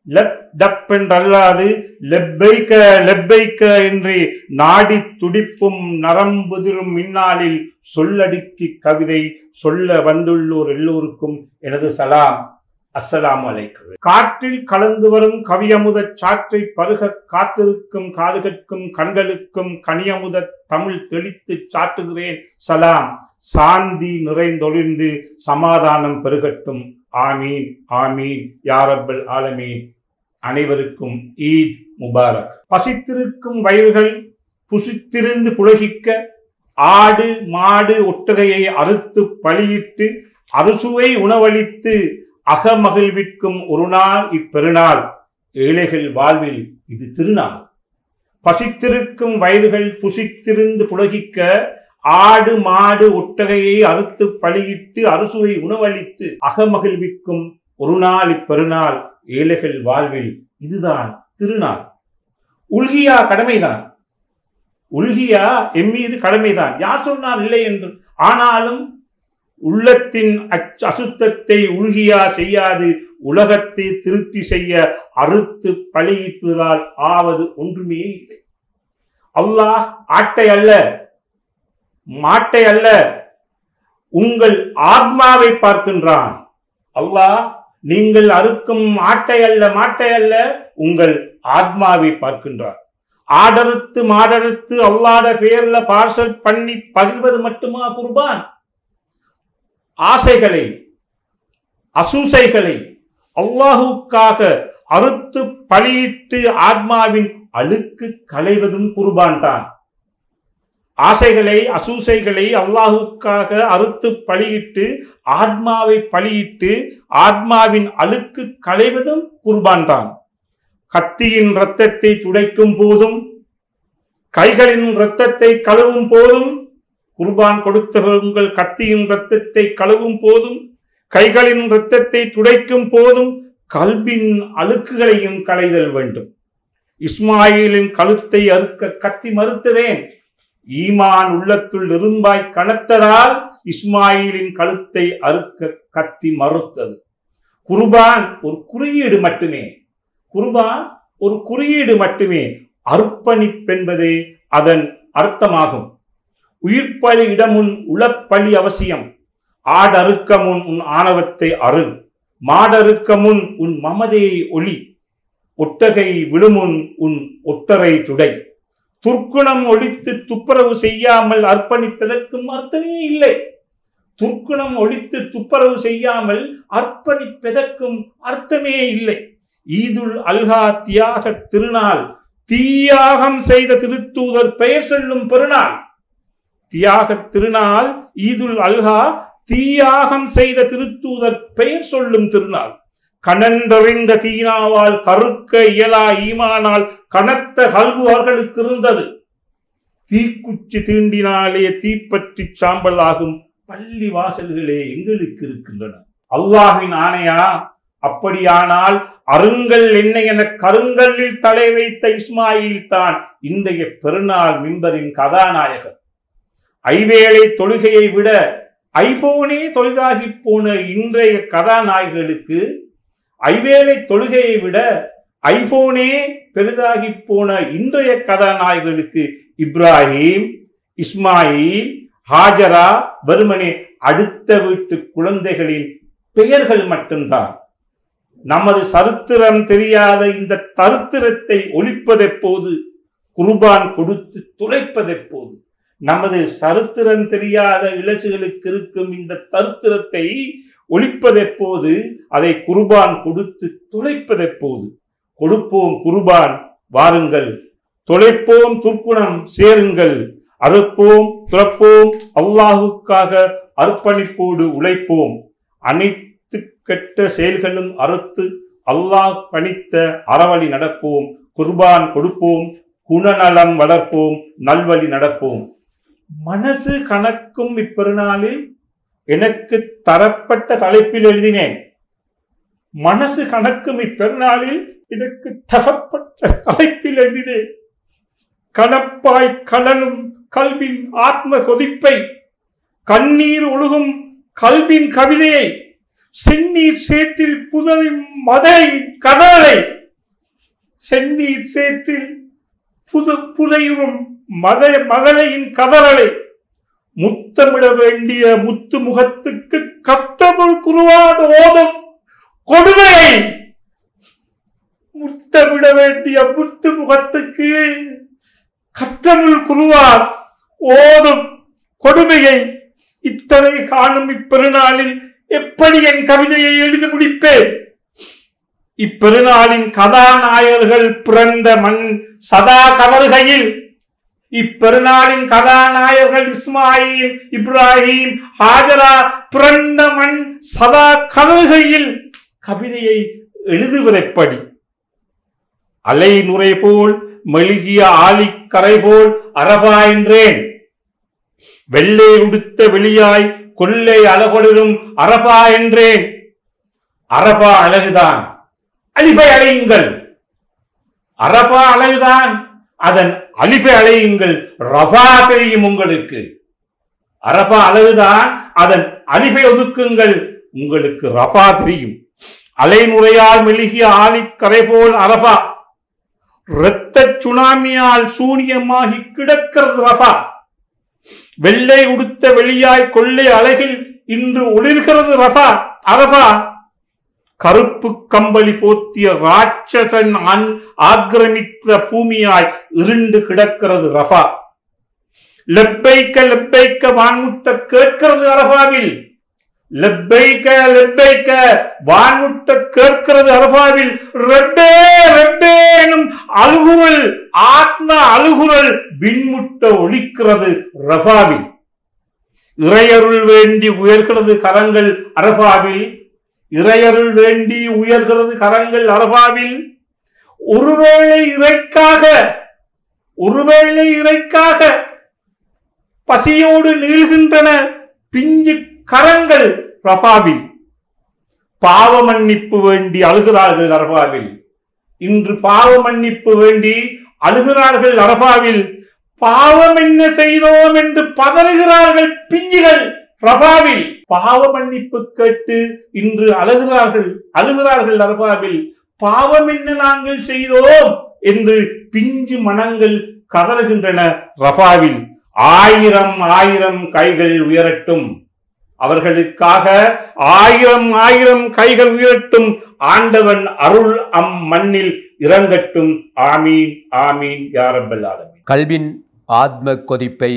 லப் டப் என்றல்லாது லெப்பைக்க லெப்பைக்க என்று நாடி துடிப்பும் நரம்புதிரும் மின்னாளில் சொல்லடிக்கு கவிதை சொல்ல வந்துள்ளோர் எல்லோருக்கும் எனது சலாம். அஸ்ஸலாமு அலைக்கும். காற்றில் கலந்து வரும் கவியமுத சாற்றை பருக காத்திருக்கும் காதுகட்கும் கண்களுக்கும் கனியமுத தமிழ் தெளித்து சாட்டுகிறேன் சலாம். சாந்தி நிறைந்தொழிந்து சமாதானம் பெருகட்டும். ஆமீன் ஆமீன் யா ரப்பல் ஆலமீன். அனைவருக்கும் ஈத் முபாரக். பசித்திருக்கும் வயல்கள் புசித்திருந்து புலகிக்க ஆடு மாடு ஒட்டகையை அறுத்து பலியிட்டு அறுசுவை உணவளித்து அகமகிழ்விற்கும் ஒரு நாள் இப்பெருநாள். ஏழைகள் வாழ்வில் இது திருநாள். பசித்திருக்கும் வயல்கள் புசித்திருந்து புலகிக்க ஆடு மாடு ஒட்டகையை அறுத்து பலியிட்டு அறுசுவை உணவளித்து அகமகிழ்விக்கும் ஒரு நாள் இப்பெருநாள். ஏழைகள் வாழ்வில் இதுதான் திருநாள். உல்கியா கடமைதான். உல்கியா எம்மீது கடமைதான். யார் சொன்னார் இல்லை என்று? ஆனாலும் உள்ளத்தின் அசுத்தத்தை உல்கியா செய்யாது உலகத்தை திருப்தி செய்ய அறுத்து பலியிட்டுவதால் ஆவது ஒன்றுமே இல்லை. அல்லாஹ் ஆட்டை அல்ல மாட்டை அல்ல உங்கள் ஆத்மாவை பார்க்கின்றான். அல்லாஹ் நீங்கள் அறுக்கும் ஆட்டை அல்ல மாட்டை அல்ல உங்கள் ஆத்மாவை பார்க்கின்றார். ஆடறுத்து மாடறுத்து அல்லாஹ்வுடைய பேர்ல பார்சல் பண்ணி பகிர்வது மட்டுமா குர்பான்? ஆசைகளை அசூசைகளை அல்லாஹுக்காக அறுத்து பலியிட்டு ஆத்மாவின் அழுக்கு களைவதும் குர்பான் தான். ஆசைகளை அசூசைகளை அல்லாஹுக்காக அறுத்து பலியிட்டு ஆத்மாவை பலியிட்டு ஆத்மாவின் அழுக்கு களைவதும் குர்பான் தான். கத்தியின் இரத்தத்தை துடைக்கும் போதும் கைகளின் இரத்தத்தை கழுவும் போதும் குர்பான் கொடுத்தவர்கள் கத்தியின் இரத்தத்தை கழுவும் போதும் கைகளின் இரத்தத்தை துடைக்கும் போதும் கல்பின் அழுக்குகளையும் களைதல் வேண்டும். இஸ்மாயிலின் கழுத்தை அறுக்க கத்தி மறுத்ததேன்? ஈமான் உள்ளத்துள் இரும்பாய் கனத்ததால் இஸ்மாயிலின் கழுத்தை அறுக்க கத்தி மறுத்தது. குர்பான் ஒரு குறியீடு மட்டுமே. குர்பான் ஒரு குறியீடு மட்டுமே. அர்ப்பணிப்பென்பதே அதன் அர்த்தமாகும். உயிர்ப்பலி இடமுன் உளப்பலி அவசியம். ஆடறுக்க முன் உன் ஆணவத்தை அறு, மாடறுக்க முன் உன் மமதையை ஒளி, ஒட்டகை விழுமுன் உன் ஒட்டரை துடை. துர்க்குணம் ஒழித்து துப்புரவு செய்யாமல் அர்ப்பணிப்பதற்கும் அர்த்தமே இல்லை. துர்க்குணம் ஒழித்து துப்புரவு செய்யாமல் அர்ப்பணிப்பதற்கும் அர்த்தமே இல்லை. ஈதுல் அல்ஹா தியாக திருநாள். தியாகம் செய்த திருத்தூதர் பெயர் சொல்லும் பெருநாள். தியாக திருநாள் ஈதுல் அல்ஹா. தியாகம் செய்த திருத்தூதர் பெயர் சொல்லும் திருநாள். கனன்றறிந்த தீனாவால் கருக்க இயலா ஈமானால் கனத்த கல்பு அவர்களுக்கு இருந்தது. தீக்குச்சி தீண்டினாலே தீப்பற்றி சாம்பல் ஆகும் பள்ளி வாசல்களே எங்களுக்கு இருக்கின்றன. அல்லாஹ்வின் ஆணையா அப்படியானால் அருங்கள் என்ன என கருங்கல்லில் தலை வைத்த இஸ்மாயில் தான் இன்றைய பெருநாள் மிம்பரின் கதாநாயகர். ஐவேளை தொழுகையை விட ஐபோனே தொழுதாகி போன இன்றைய கதாநாயகர்களுக்கு, ஐவேளை தொழுகையை விட ஐபோனே பெரிதாகி போன இன்றைய கதாநாயகர்களுக்கு இப்ராஹிம், இஸ்மாயில், ஹாஜரா வெறுமனே அடுத்த வீட்டு குழந்தைகளின் பெயர்கள் மட்டும்தான். நமது சரித்திரம் தெரியாத இந்த தரித்திரத்தை ஒழிப்பதெப்போது? குர்பான் கொடுத்து துளைப்பதெப்போது? நமது சரித்திரம் தெரியாத இளசுகளுக்கு இருக்கும் இந்த தரித்திரத்தை ஒழிப்பதெப்போது? அதை குர்பான் கொடுத்து துளைப்பதெப்போது? கொடுப்போம் குர்பான், வாருங்கள். தொலைப்போம் துர்க்குணம், சேருங்கள். அறுப்போம் துறப்போம், அல்லாஹுக்காக அர்ப்பணிப்போடு உழைப்போம். அனைத்து கெட்ட செயல்களும் அறுத்து அல்லாஹ் பணித்த அறவழி நடப்போம். குர்பான் கொடுப்போம், குணநலம் வளர்ப்போம், நல்வழி நடப்போம். மனசு கணக்கும் இப்பெருநாளில் எனக்கு தரப்பட்ட தலைப்பில் எழுதினேன். மனசு கணக்கும் இப்பெருநாளில் எனக்கு தரப்பட்ட தலைப்பில் எழுதினேன். கணப்பாய் கலனும் கல்வின் ஆத்ம கொதிப்பை, கண்ணீர் ஒழுகும் கல்வின் கவிதையை, செந்நீர் சேற்றில் புதரின் மதை கதலை, செந்நீர் சேற்றில் புதையுறும் மதலையின் கதறலை, முத்தமிட வேண்டிய முத்து முகத்துக்கு கத்தமுள் குருவான் ஓதும் கொடுமையை, முத்தமிட வேண்டிய முத்து முகத்துக்கு கத்தமுள் குருவான் ஓதும் கொடுமையை இத்தனை காணும் இப்பெருநாளில் எப்படி என் கவிதையை எழுதி முடிப்பேன்? இப்பெருநாளின் கதாநாயகர்கள் பிறந்த மண் சதா கவர்கையில், இப்பெருநாளின் கதாநாயகர்கள் இஸ்மாயில், இப்ராஹிம், ஹாஜரா பிறந்த மண் சதா கவர்கையில் கவிதையை எழுதுவதெப்படி? அலை நுரை போல் மெழுகிய ஆலிக்கரை போல் அரபா என்றேன். வெள்ளை உடுத்த வெளியாய் கொள்ளை அழகொளிரும் அரபா என்றேன். அரபா அழகுதான், அலிபை அலையுங்கள். அரபா அழகுதான், அதன் அலிபை அலையுங்கள். ரஃபா தெரியும் உங்களுக்கு. அரபா அழகுதான், அதன் அலிபை ஒதுக்குங்கள், உங்களுக்கு ரஃபா தெரியும். அலைநுரையால் மெழுகிய ஆலிக்கரை போல் அரபா, இரத்த சுனாமியால் சூனியமாகி கிடக்கிறது ரஃபா. வெள்ளை உடுத்த வெளியாய் கொள்ளை அழகில் இன்று ஒளிர்கிறது ரஃபா அரபா. கருப்பு கம்பளி போத்திய ராட்சசன் ஆக்கிரமித்த பூமியாய் இருண்டு கிடக்கிறது ரஃபா. லெப்பைக்க லெப்பைக்க வான்முட்ட கேட்கிறது அரபாவில். லெப்பைக்க லெப்பைக்க வான்முட்ட கேட்கிறது அரபாவில். ரெப்பே ரெப்பே எனும் அழுகுரல், ஆத்ம அழுகுரல் விண்முட்ட ஒலிக்கிறது ரஃபாவில். இறையருள் வேண்டி உயர்கிறது கரங்கள் அரபாவில். இறையருள் வேண்டி உயர்கிறது கரங்கள் அரபாவில். ஒருவேளை இறைக்காக பசியோடு நீள்கின்றன பிஞ்சு கரங்கள் ரஃபாவில். பாவ மன்னிப்பு வேண்டி அழுகிறார்கள் அரபாவில். இன்று பாவ மன்னிப்பு வேண்டி அழுகிறார்கள் அரபாவில். பாவம் என்ன செய்தோம் என்று பதறுகிறார்கள் பிஞ்சுகள் ரஃபாவில். பாவ மன்னிப்பு கேட்டு இன்று அழுகிறார்கள் அரபாவில். பாவம் என்ன நாங்கள் செய்தோம் என்று பிஞ்சு மனங்கள் கதறுகின்றன ரஃபாவில். 1000 கைகள் உயரட்டும், அவர்களுக்காக 1000 கைகள் உயரட்டும். ஆண்டவன் அருள் மண்ணில் இறங்கட்டும். ஆமீன் ஆமீன் யா ரப்பல் ஆலமீன். கல்வின் ஆத்ம கொதிப்பை,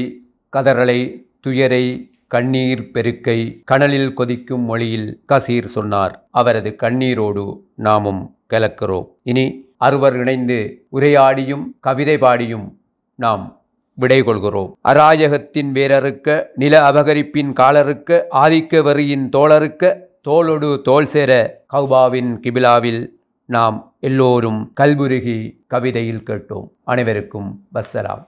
கதறலை, துயரை, கண்ணீர் பெருக்கை கனலில் கொதிக்கும் மொழியில் கசீர் சொன்னார். அவரது கண்ணீரோடு நாமும் கலக்கிறோம். இனி அறுவர் இணைந்து உரையாடியும் கவிதை பாடியும் நாம் விடை கொள்கிறோம். அராயகத்தின் வேரறுக்க, நில அபகரிப்பின் காலறுக்க, ஆதிக்க வெறியின் தோளறுக்க, தோளொடு தோல் சேர கௌபாவின் கிபிலாவில் நாம் எல்லோரும் கல்புருகி கவிதையில் கேட்டோம். அனைவருக்கும் வஸ்ஸலாம்.